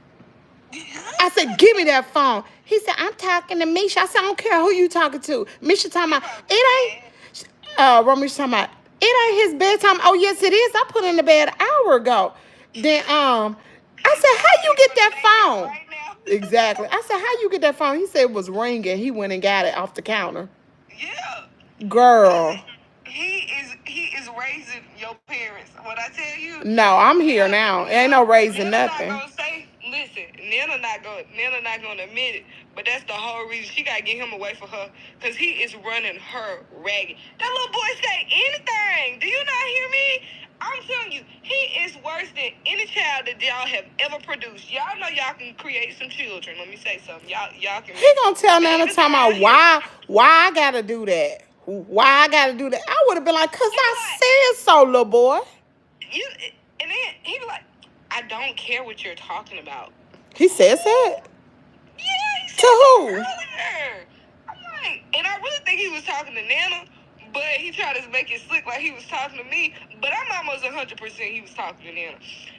I said, give me that phone. He said, I'm talking to Misha. I said, I don't care who you talking to. Misha talking about, it ain't, Romisha talking about, it ain't his bedtime. Oh, yes, it is. I put him to bed an hour ago. Then, I said, how you get that phone? Exactly. I said, how you get that phone? He said it was ringing. He went and got it off the counter. Yeah. Girl. He is raising your parents. What I tell you? No, I'm here now. Ain't no raising nothing. Listen, Nana not gonna admit it, but that's the whole reason she gotta get him away from her, cause he is running her ragged. That little boy say anything. Do you not hear me? I'm telling you, he is worse than any child that y'all have ever produced. Y'all know y'all can create some children. Let me say something. Y'all can. He gonna tell Nana talking about why I gotta do that. Why I gotta do that? I would have been like, cause I said so, little boy. And then he be like, I don't care what you're talking about. He says that? Yeah, he said to who? Earlier. I'm like, and I really think he was talking to Nana, but he tried to make it slick like he was talking to me. But I'm almost 100% he was talking to Nana.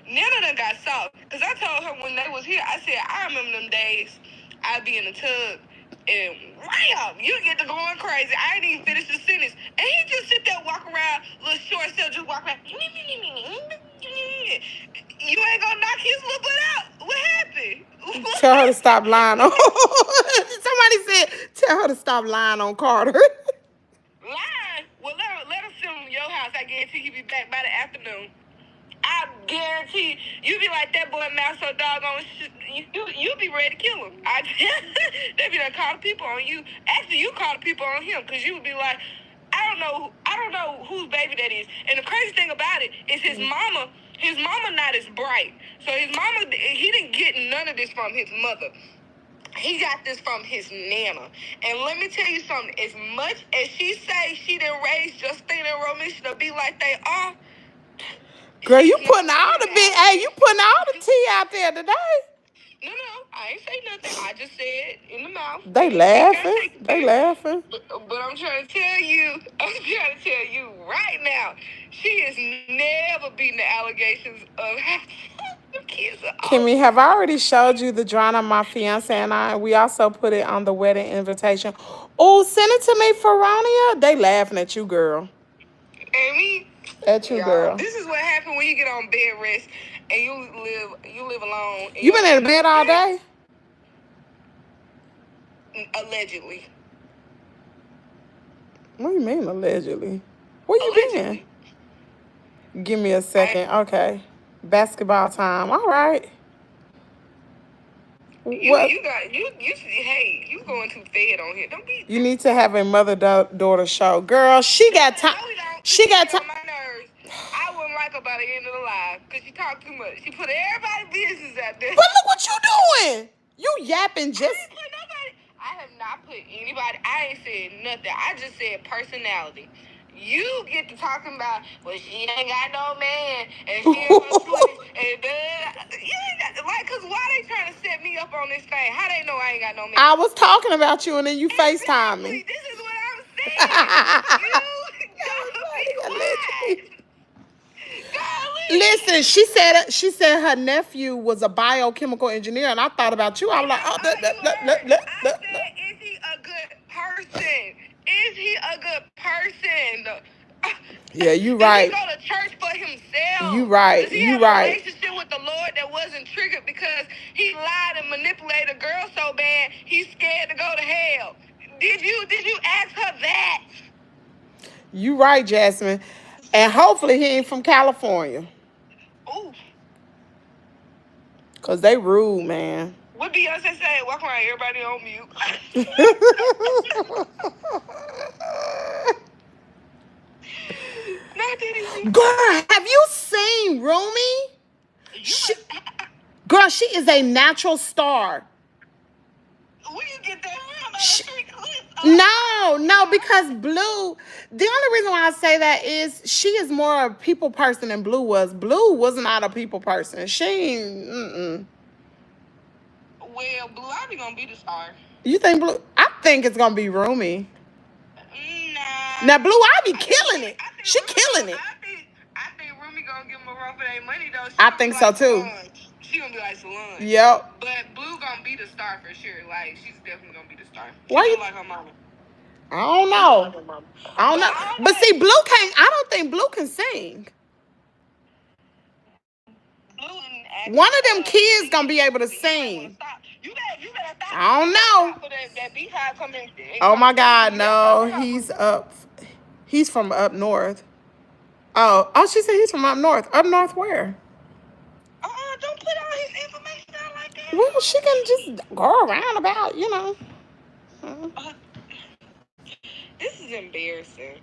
Nana done got soft. Because I told her when they was here, I said, I remember them days I'd be in the tub and wham, you get to going crazy. I ain't even finished the sentence. And he just sit there, walk around, little short self, just walk around. You ain't gonna knock his little butt out. What happened? Tell her to stop lying on. Somebody said, tell her to stop lying on Carter. Lying? Well, let him sit him in your house. I guarantee he'll be back by the afternoon. I guarantee you be like that boy mouth so doggone you be ready to kill him. They be done call the people on you. Actually, you call the people on him because you would be like, I don't know whose baby that is. And the crazy thing about it is his mama not as bright. So his mama, he didn't get none of this from his mother. He got this from his Nana. And let me tell you something. As much as she say she didn't raise Justine and Romisha to be like they are, Girl, you putting all the big, hey, you putting all the tea out there today. No, I ain't say nothing. I just said in the mouth. They laughing. They laughing. But I'm trying to tell you, right now, she is never beating the allegations of the kids are Kimmy, have I already showed you the drawing of my fiance and I? We also put it on the wedding invitation. Oh, send it to me, Feronia. They laughing at you, girl. Amy. At you, girl. This is what happened when you get on bed rest and you live alone. You been in the bed all day? Allegedly. What do you mean allegedly? Where you been? Give me a second. Okay. Basketball time. All right. Hey, you going too fed on here. Don't be. You need to have a mother-daughter show. Girl, she got time. No, we don't. She got time. My nerves. I wouldn't like her by the end of the live because she talked too much. She put everybody's business out there. But look what you doing. You yapping just. I have not put anybody. I ain't said nothing. I just said personality. You get to talking about, well, she ain't got no man, and she ain't no 20s, and you ain't got, like, cause why they trying to set me up on this thing? How they know I ain't got no man? I was talking about you, and then you FaceTime me. This is what I'm saying. Listen, she said her nephew was a biochemical engineer, and I thought about you. I was like, oh, I said, is he a good person? Is he a good person? Yeah, you right. Does he go to church for himself? You right. Does he have a relationship with the Lord that wasn't triggered because he lied and manipulated a girl so bad he's scared to go to hell? Did you ask her that? You right, Jasmine. And hopefully he ain't from California. Ooh. Cause they rude, man. What Beyonce say? Walk around everybody on mute. Girl, have you seen Rumi? Girl, she is a natural star. Where you get that from? No, because Blue, the only reason why I say that is she is more a people person than Blue was. Blue was not a people person. She ain't, Well, Blue Ivy gonna be the star. You think Blue? I think it's gonna be Rumi. Nah. Now Blue Ivy killing it. She killing it. I think Rumi gonna give them a run for their money though. I think so too. She gonna be like Solange. Yep. But Blue gonna be the star for sure. Like she's definitely gonna be the star. Why you like her mama? I don't know. But see, Blue can't. I don't think Blue can sing. One of them kids gonna be able to sing. You better stop. I don't know. That beehive coming. Oh my God, no. He's from up north. Oh, she said he's from up north. Up north where? Don't put all his information out like that. Well, she can just go around about, This is embarrassing.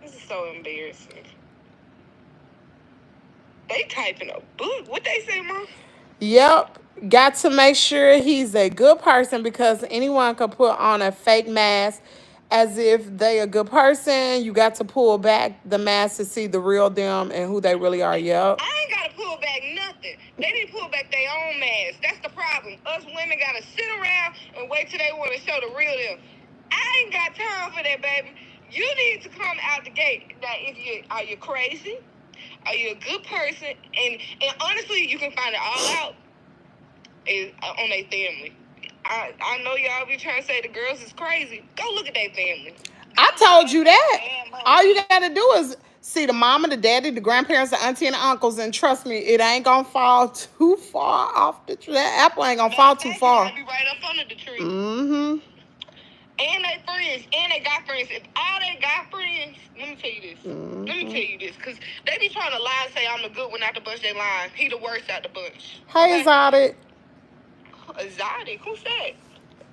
This is so embarrassing. They typing a book. What they say, Mom? Yep. Got to make sure he's a good person because anyone could put on a fake mask as if they a good person. You got to pull back the mask to see the real them and who they really are. Yep. I ain't got to pull back nothing. They need to pull back their own mask. That's the problem. Us women got to sit around and wait till they want to show the real them. I ain't got time for that, baby. You need to come out the gate. Now, are you crazy? Are you a good person? And honestly, you can find it all out on their family. I know y'all be trying to say the girls is crazy. Go look at their family. I told you that. All you got to do is see the mama, the daddy, the grandparents, the auntie, and the uncles, and trust me, it ain't going to fall too far off the tree. That apple ain't going to fall too far. Be right up under the tree. Mm-hmm. And they friends. And they got friends. If all they got friends, let me tell you this. Mm-hmm. Let me tell you this. Because they be trying to lie and say I'm the good one out the bunch. They lying. He the worst out the bunch. Hey, okay? Exotic. Exotic? Who's that?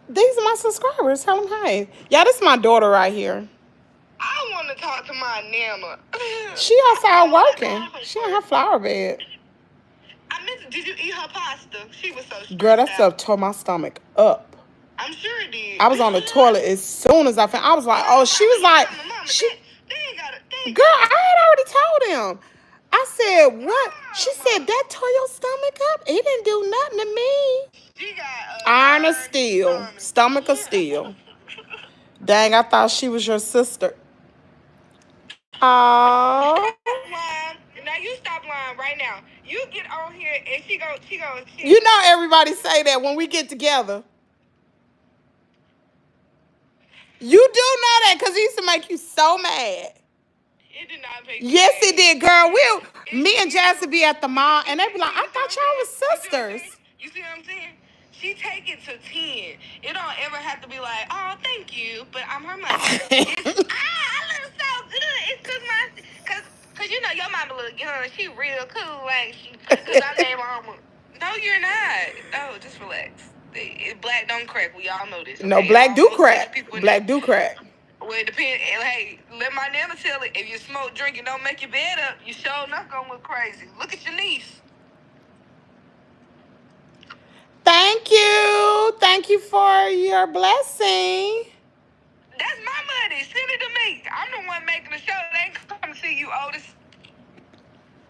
These are my subscribers. Tell them hey. Yeah, this is my daughter right here. I want to talk to my Nana. She outside working. She in her flower bed. Did you eat her pasta? She was so stressed Girl, that out. stuff tore my stomach up. I'm sure it did. I was on the toilet as soon as I was like, oh, she was like, They Girl, I had already told him. I said, what? She said, that tore your stomach up? It didn't do nothing to me. She got a Iron of steel. Stomach of steel. Dang, I thought she was your sister. Aww. Now you stop lying right now. You get on here and she goes. You know everybody say that when we get together. You do know that because it used to make you so mad. It did not make me Yes, mad. it did, girl. Me and Jazz would be at the mall and they be like, I thought y'all was sisters. You see what I'm saying? She take it to 10. It don't ever have to be like, oh, thank you, but I'm her mother. It's, I look so good. It's cause you know your mama look young. She real cool, ain't she? Cause I'm their mama. No, you're not. No, just relax. Black don't crack. We all know this. Okay? No, black do crack. Black do crack. Well, it depends. Hey, let my nana tell it. If you smoke, drink, and don't make your bed up, you sure enough gonna look crazy. Look at your niece. Thank you. Thank you for your blessing. That's my money. Send it to me. I'm the one making the show. They ain't come to see you, Otis.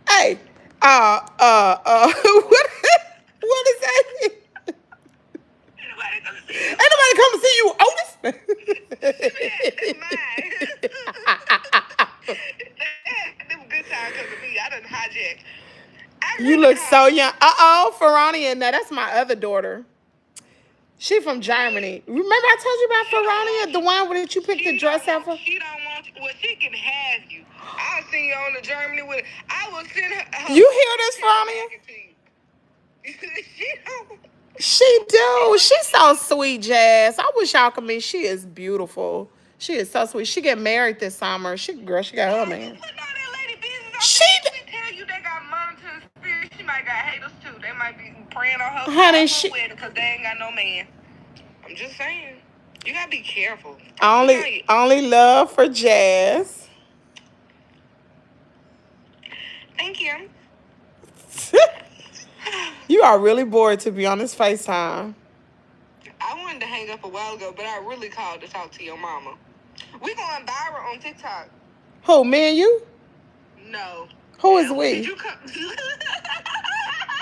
Hey, what is that? Ain't nobody come to see you, Otis. That's mine. Them good times because of me. I done hijacked. You look so young. Ferrani and that's my other daughter. She from Germany. Remember I told you about Ferrani, the one where you picked the dress out for? She don't want you. Well, she can have you. I'll send you on to Germany with. I will send her. You hear this, Ferrani? She don't. She do. She's so sweet, Jazz. I wish y'all could meet. She is beautiful. She is so sweet. She get married this summer. She got her man. She tell you they got monitoring spirits. She might got haters too. They might be praying on her wedding because they ain't got no man. I'm just saying. You gotta be careful. Only love for Jazz. Thank you. You are really bored to be on this FaceTime. I wanted to hang up a while ago, but I really called to talk to your mama. We going viral on TikTok. Who, me and you? No. Who is we? Did you come?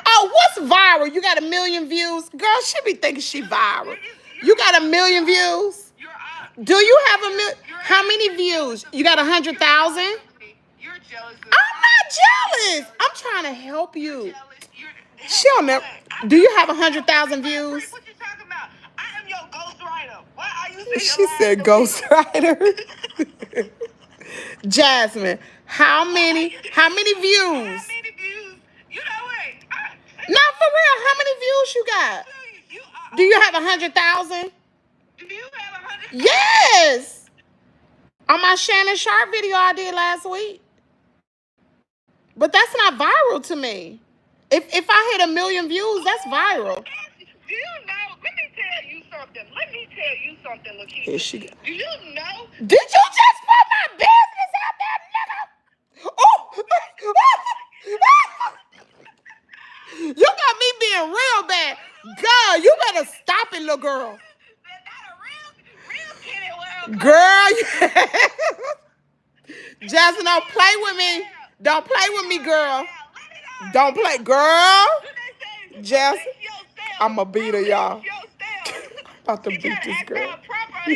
Oh, what's viral? You got 1 million views? Girl, she be thinking she viral. You got 1 million views? Do you have 1 million? How many views? You got 100,000? You're jealous. I'm not jealous. I'm trying to help you. She don't never. Do you have 100,000 views? What you talking about? I am your ghostwriter. Why are you saying She said ghostwriter. Jasmine, how many views? How many views? You know what? No, for real. How many views you got? Do you have 100,000? Do you have 100,000? Yes. On my Shannon Sharp video I did last week. But that's not viral to me. If I hit 1 million views, that's viral. Do you know? Let me tell you something, Lakeisha. Here she go. Do you know? Did you just put my business out there, nigga? Oh! You got me being real bad. God, you better stop it, little girl. Girl, Jasmine, don't play with me. Don't play with me, girl. Don't play, girl. Jasmine, I'm going to beat her, y'all. About to beat this girl. And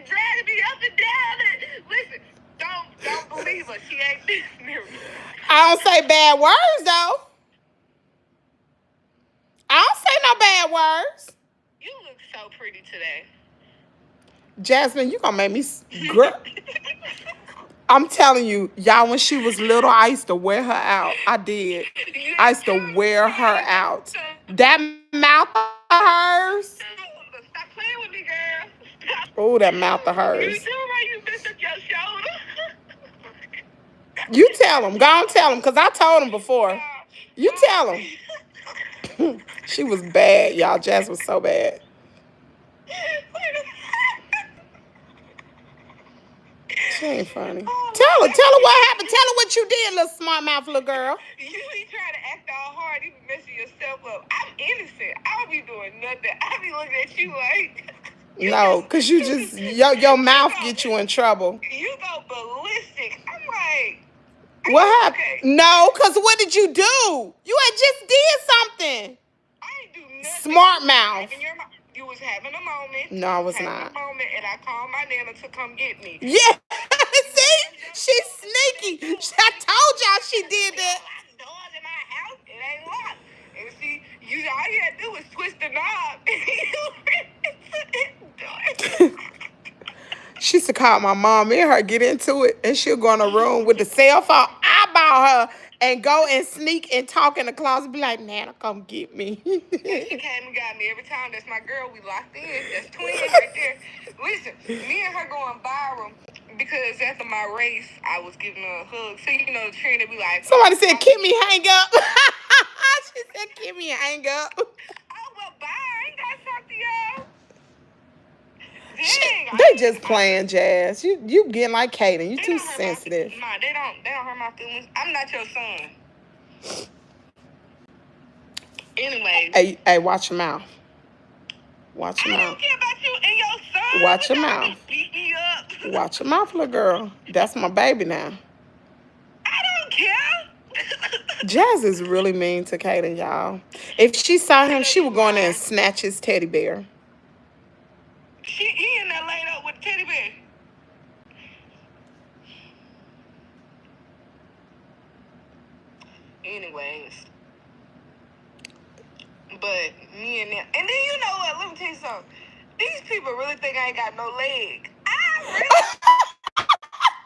drag me up and down. Listen, don't believe her. She ain't this serious. I don't say bad words, though. I don't say no bad words. You look so pretty today. Jasmine, you gonna make me... Girl. I'm telling you, y'all, when she was little, I used to wear her out. I did. I used to wear her out. That mouth of hers. Stop playing with me, girl. Oh, that mouth of hers. You do right, you messed up your shoulder. You tell him. Go on, tell him, because I told him before. You tell him. She was bad, y'all. Jazz was so bad. She ain't funny. Tell her what happened. Tell her what you did, little smart mouth little girl. You be trying to act all hard. You be messing yourself up. I'm innocent. I don't be doing nothing. I be looking at you like... No, because you just, your mouth get you in trouble. You go ballistic. I'm like, What happened? okay? No, because what did you do? You had just did something. I ain't do nothing. Smart mouth. You was having a moment. No, I was having not. a moment, and I called my nana to come get me. Yeah. See? She's sneaky. I told y'all she did that. Locked doors in my house. It ain't locked. And see, all you had to do was twist the knob. She used to call my mom. Me and her get into it, and she'll go in a room with the cell phone. I bought her and go and sneak and talk in the closet. Be like, Nana, come get me. She came and got me every time. That's my girl. We locked in. That's twin right there. Listen, me and her going viral because after my race, I was giving her a hug. So you know the trend to be like. Somebody said, Kimmy, hang up. She said, Kimmy, hang up. Oh, well, bye. I ain't got to talk to y'all. Dang, They just playing, Jazz. You getting like Kaden. You too sensitive. Nah, they don't hurt my feelings. I'm not your son. Anyway. Hey, watch your mouth. Watch your I mouth. don't care about you and your son. Watch your mouth. Beat me up. Watch your mouth, little girl. That's my baby now. I don't care. Jazz is really mean to Kaden, y'all. If she saw him, she would go in there and snatch his teddy bear. He in there laid up with the teddy bear. Anyways. But me and them. And then you know what? Let me tell you something. These people really think I ain't got no leg. I really...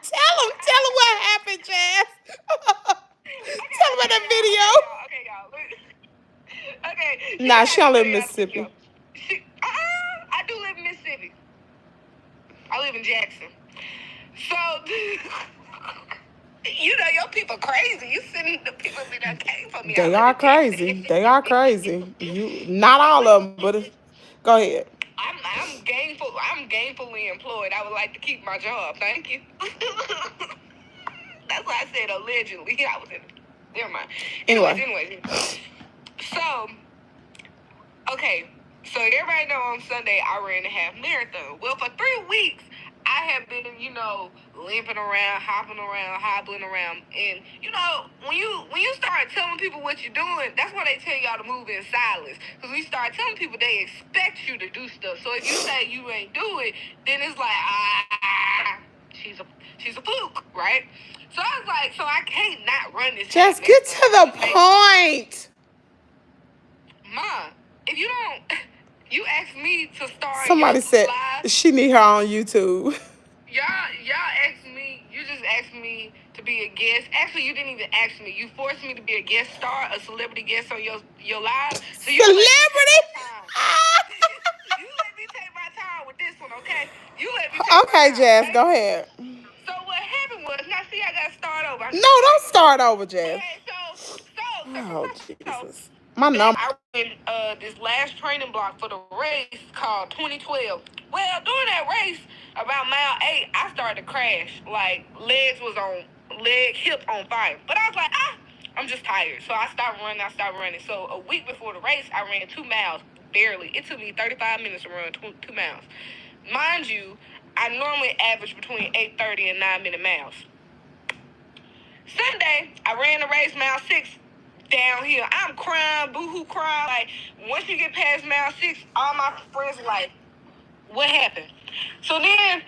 Tell them what happened, Jazz. Tell them about that video. Okay, y'all. Okay. Nah, she don't live in Mississippi. I do live in Mississippi. I live in Jackson. So, you know, your people crazy. You sending the people that came for me. They are crazy. They are crazy. Not all of them, but go ahead. I'm gainful. I'm gainfully employed. I would like to keep my job. Thank you. That's why I said allegedly. I was in. Never mind. Anyway. So, okay. So everybody know on Sunday I ran a half marathon. Well, for 3 weeks I have been, you know, limping around, hopping around, hobbling around, and you know, when you start telling people what you're doing, that's why they tell y'all to move in silence. Because when you start telling people, they expect you to do stuff. So if you say you ain't do it, then it's like she's a fluke, right? So I was like, so I can't not run this. Just get to the point. Ma, if you don't. You asked me to start. Somebody said live. She need her on YouTube. Y'all asked me. You just asked me to be a guest. Actually, you didn't even ask me. You forced me to be a guest star, a celebrity guest on your live. So you celebrity. You let me take my time with this one, okay? You let me. Okay, Jazz, go ahead. So what happened was, now see, I got to start over. No, don't start over, Jazz. Okay, Oh, Jesus. My number. I ran this last training block for the race called 2012. Well, during that race, about mile 8, I started to crash. Like, hip on fire. But I was like, I'm just tired. So I stopped running. So a week before the race, I ran 2 miles, barely. It took me 35 minutes to run 2 miles. Mind you, I normally average between 8:30 and 9-minute miles. Sunday, I ran the race, mile 6. Downhill, I'm crying, boo-hoo crying. Like, once you get past mile 6, all my friends were like, what happened? So then,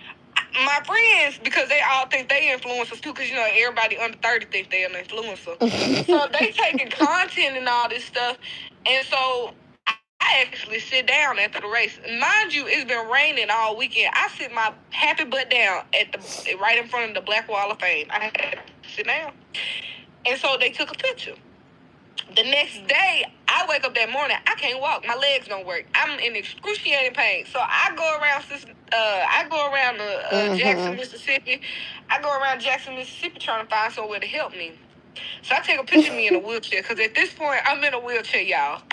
my friends, because they all think they influencers too, because, you know, everybody under 30 thinks they're an influencer. So they taking content and all this stuff. And so I actually sit down after the race. Mind you, it's been raining all weekend. I sit my happy butt down right in front of the Black Wall of Fame. I had to sit down. And so they took a picture. The next day, I wake up that morning, I can't walk. My legs don't work. I'm in excruciating pain. So I go around Jackson, Mississippi. Trying to find somewhere to help me. So I take a picture of me in a wheelchair, because at this point, I'm in a wheelchair, y'all.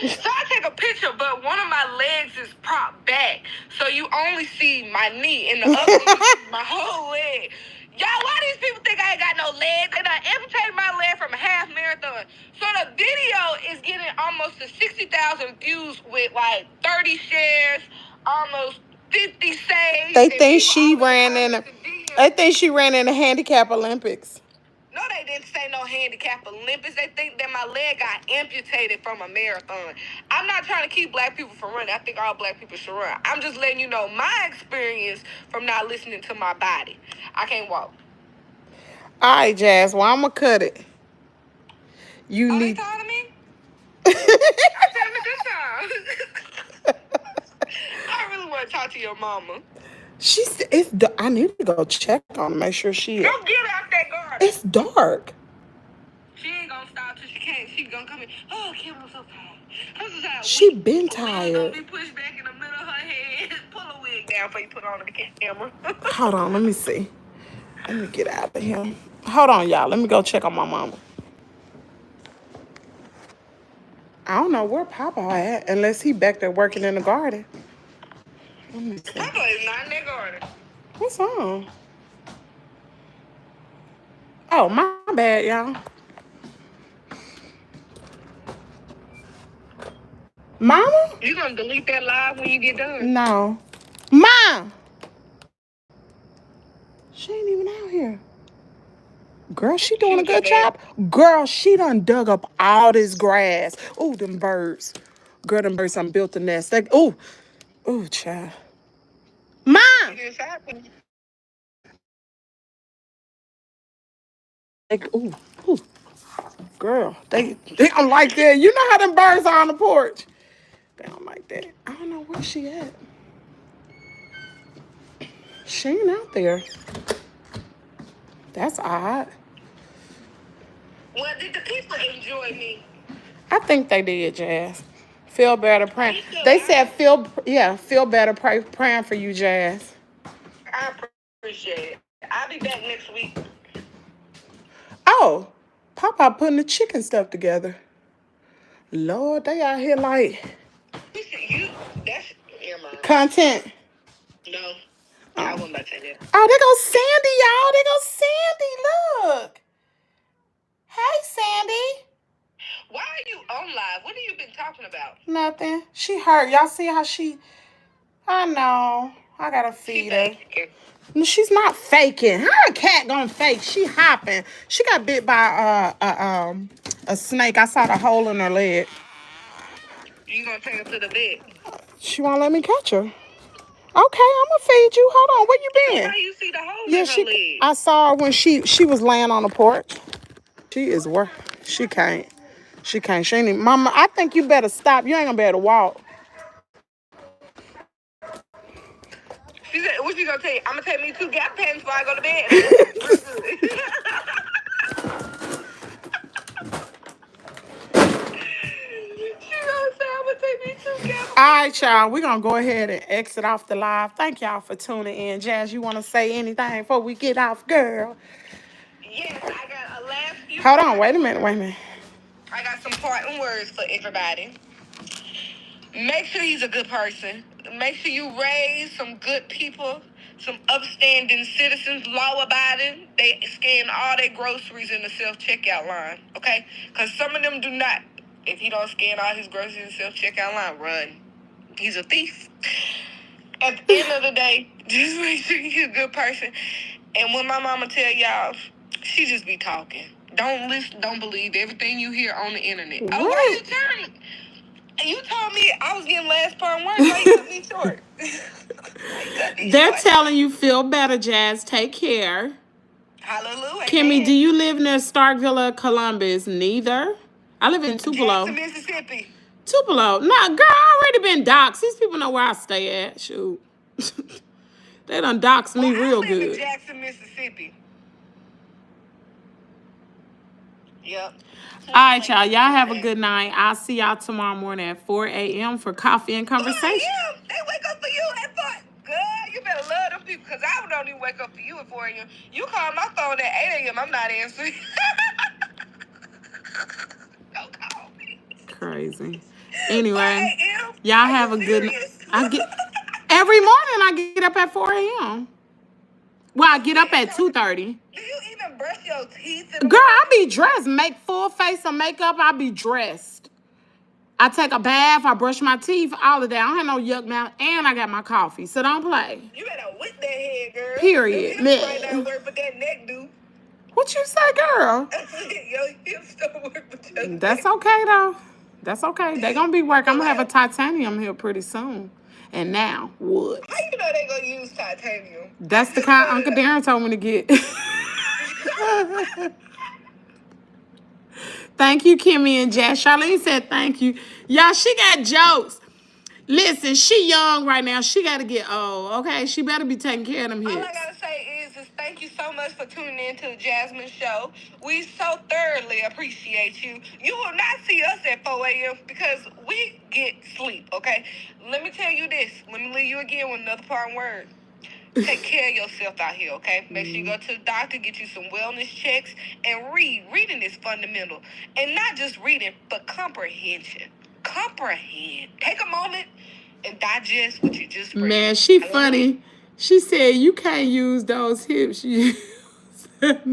So I take a picture, but one of my legs is propped back. So you only see my knee, and the other one, you see my whole leg. Y'all, why these people think I ain't got no legs? And I amputated my leg from a half marathon. So the video is getting almost to 60,000 views with like 30 shares. almost 50 saves. They And think people she always ran in. comments and DMs. They think she ran in the handicap Olympics. No, they didn't say no handicap Olympics. They think that my leg got amputated from a marathon. I'm not trying to keep black people from running. I think all black people should run. I'm just letting you know my experience from not listening to my body. I can't walk. All right, Jazz. Well, I'm gonna cut it. You Are need. they talking to me? I'm having a good time. I really want to talk to your mama. I need to go check on her, make sure she. Don't get out that garden. It's dark. She ain't gonna stop till she can't. She gonna come in. Oh, Kim, I'm so tired. I'm so tired. She been Wig tired. gonna be pushed back in the middle of her head. Pull a wig down before you put it on the camera. Hold on, let me see. Let me get out of here. Hold on, y'all. Let me go check on my mama. I don't know where Papa at, unless he back there working in the garden. Let me see. Papa is not in that garden. What's on? Oh, my bad, y'all. Mama? You gonna delete that live when you get done? No. Mom! She ain't even out here. Girl, she doing a good job. Girl, she done dug up all this grass. Ooh, them birds. Girl, them birds done built a nest. Ooh, child. Mom! Ooh. Girl, they don't like that. You know how them birds are on the porch. They don't like that. I don't know where she at. She ain't out there. That's odd. Well, did the people enjoy me? I think they did, Jazz. Feel better praying. They said feel better praying for you, Jazz. I appreciate it. I'll be back next week. Oh, Papa putting the chicken stuff together. Lord, they out here like That's content. No, I wouldn't about to say that. Oh, there goes Sandy, y'all. There goes Sandy. Look. Hey, Sandy. Why are you on live? What have you been talking about? Nothing. She hurt. Y'all see how she... I know. I gotta feed her. No, she's not faking. How a cat gonna fake? She hopping. She got bit by a snake. I saw the hole in her leg. You gonna take her to the vet? She won't let me catch her. Okay, I'm gonna feed you. Hold on. Where you been? How you see the hole in her leg? I saw her when she was laying on the porch. She is work. She can't. She can't. She ain't even, Mama, I think you better stop. You ain't gonna be able to walk. She said, what you gonna tell you? I'm gonna take me 2 Gap pants before I go to bed. All right, y'all. We're going to go ahead and exit off the live. Thank y'all for tuning in. Jazz, you want to say anything before we get off, girl? Yes, I got a last few Hold on. Wait a minute. I got some parting words for everybody. Make sure he's a good person. Make sure you raise some good people, some upstanding citizens, law-abiding. They scan all their groceries in the self-checkout line, okay? Because some of them do not. If he don't scan all his groceries in the self-checkout line, run. He's a thief. At the end of the day, just make sure you're a good person. And when my mama tell y'all, she just be talking. Don't listen, don't believe everything you hear on the internet. What? Oh, why you turning? You told me I was getting last part words. Why you cut me short? They're telling you feel better, Jazz. Take care. Hallelujah. Kimmy, do you live near Starkville or Columbus? Neither. I live in Tupelo. Jackson, Mississippi. Tupelo. Nah, girl, I already been doxxed. These people know where I stay at. Shoot. They done doxed me real good. I live in Jackson, Mississippi. Yep. All right, y'all. Y'all have a good night. I'll see y'all tomorrow morning at 4 a.m. for coffee and conversation. 4 a.m. They wake up for you at 4. Girl, you better love them people because I don't even wake up for you at 4 a.m. You call my phone at 8 a.m. I'm not answering. Don't call me. Crazy. Anyway, y'all have a good night. Every morning I get up at 4 a.m. Well, I get up at 2:30. Do you even brush your teeth? Girl, I be dressed. Make full face of makeup. I be dressed. I take a bath, I brush my teeth, all of that. I don't have no yuck mouth, and I got my coffee. So don't play. You better whip that head, girl. Period. Them hips right now work, but that neck do. What you say, girl? Your hips don't work, but your That's neck. okay, though. That's okay. They gonna be working. I'm gonna have a titanium here pretty soon. And now, what? How you know they gonna use titanium? That's the kind Uncle Darren told me to get. Thank you, Kimmy and Jazz. Charlene said thank you. Y'all, she got jokes. Listen, she young right now. She got to get old, okay? She better be taking care of them hips. All I gotta say is thank you so much for tuning in to the Jasmine Show. We so thoroughly appreciate you. You will not see us at 4 a.m. because we get sleep, okay? Let me tell you this. Let me leave you again with another parting word. Take care of yourself out here, okay? Make sure you go to the doctor, get you some wellness checks, and read. Reading is fundamental. And not just reading, but comprehension. Comprehend. Take a moment and digest what you just read. Man, she funny. She said you can't use those hips. They laughing at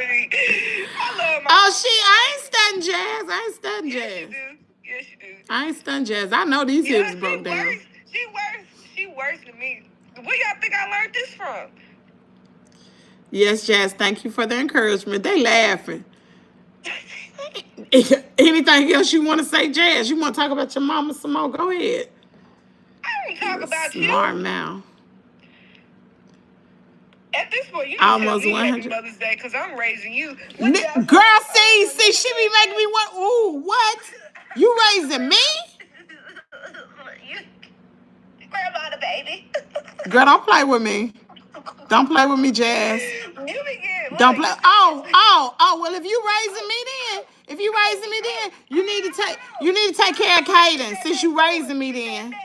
me. I love my... Oh, I ain't studying Jazz. I ain't studying Yes, Jazz. you do. Yes, you do. I ain't studying Jazz. I know these hips broke down. She worse than me. Where y'all think I learned this from? Yes, Jazz, thank you for the encouragement. They laughing. Anything else you want to say, Jazz? You want to talk about your mama some more? Go ahead. I don't talk about you. Smart mouth. At this point, you almost tell me 100. Happy Mother's Day because I'm raising you. Girl, see, she be making me want. Ooh, what? You raising me? Grandma the baby. Girl, don't play with me. Don't play with me, Jazz. Don't play. Oh. Well, if you raising me, then you need to take care of Kaden since you raising me. Then. I ain't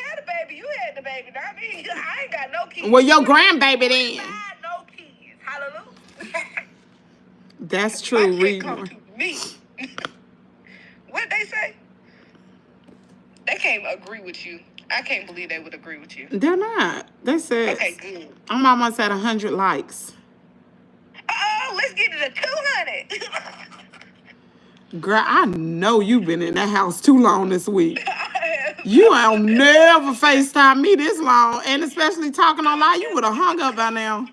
had a baby. You had the baby, not me. I ain't got no kids. Well, your grandbaby then. I had no kids. Hallelujah. That's true. My kid come to me. What they say? They can't agree with you. I can't believe they would agree with you. They're not. They said. Okay, good. I'm almost at 100 likes. Let's get it to 200. Girl, I know you've been in that house too long this week. You ain't never FaceTime me this long, and especially talking online, you would have hung up by now.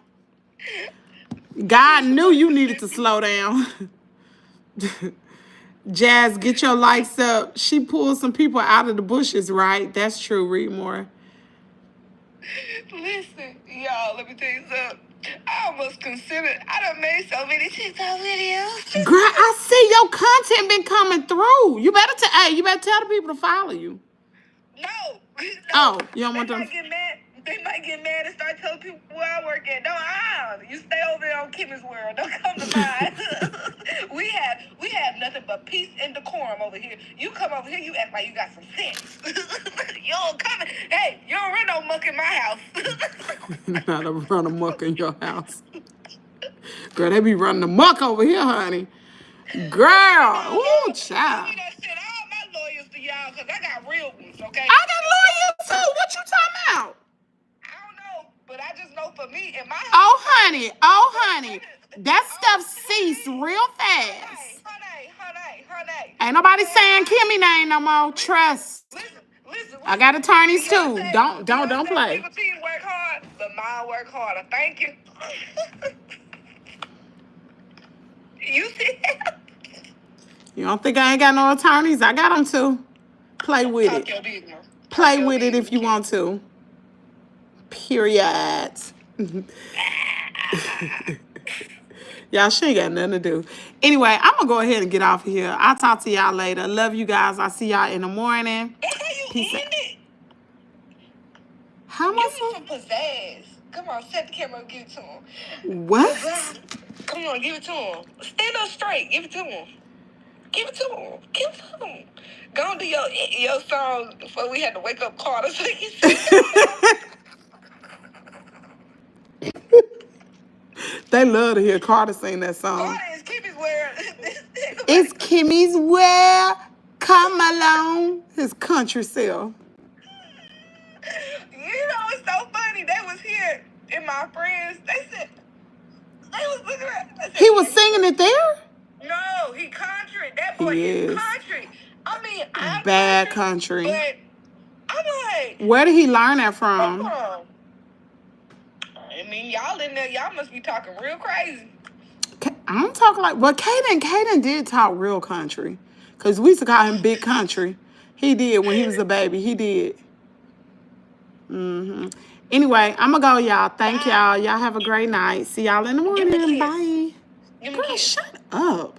God knew you needed to slow down. Jazz, get your likes up. She pulled some people out of the bushes, right? That's true. Read more. Listen, y'all, let me tell you something. I almost considered, I done made so many TikTok videos. Girl, I see your content been coming through. You better tell the people to follow you. No. Oh, you don't want them. They might get mad and start telling people where I work at. You stay over there on Kimmie's World. Don't come to mine. we have nothing but peace and decorum over here. You come over here, you act like you got some sense. You don't come. Hey, you don't run no muck in my house. Not a run amok in your house. Girl, they be running amok over here, honey. Girl, ooh, child. I sent all my lawyers to y'all because I got real ones, okay? I got lawyers too. What you talking about? I don't know, but I just know for me in my house. Oh, honey. That stuff ceased real fast. Honey. Ain't nobody saying Kimmy name no more. Trust. Listen. I got attorneys too. Don't play. People team work hard, but mine work harder. Thank you. You see? You don't think I ain't got no attorneys? I got them too. Play with it. Play with it if you want to. Period. Y'all, she ain't got nothing to do. Anyway, I'm going to go ahead and get off of here. I'll talk to y'all later. Love you guys. I'll see y'all in the morning. That's how you Peace end out. it. How Give me much? some pizzazz. Come on, set the camera and give it to him. What? Come on, give it to him. Stand up straight. Give it to him. Give it to him. Go on, do your song before we had to wake up Carter. So you They love to hear Carter sing that song. Carter is Kimmie's World. It's Kimmie's World. Come along. His country self. You know, it's so funny. They was here, and my friends, they was looking at. He was singing it there? No, he country. That boy He is is. country. I mean, I'm Bad country. country. But I'm like, Where did he learn that from? I mean, y'all in there, y'all must be talking real crazy. I'm talking like, well, Caden did talk real country. Because we used to call him Big Country. He did when he was a baby. He did. Anyway, I'm going to go, y'all. Thank y'all. Y'all have a great night. See y'all in the Give me a morning. kiss. Bye. Give me a Girl, kiss. shut up.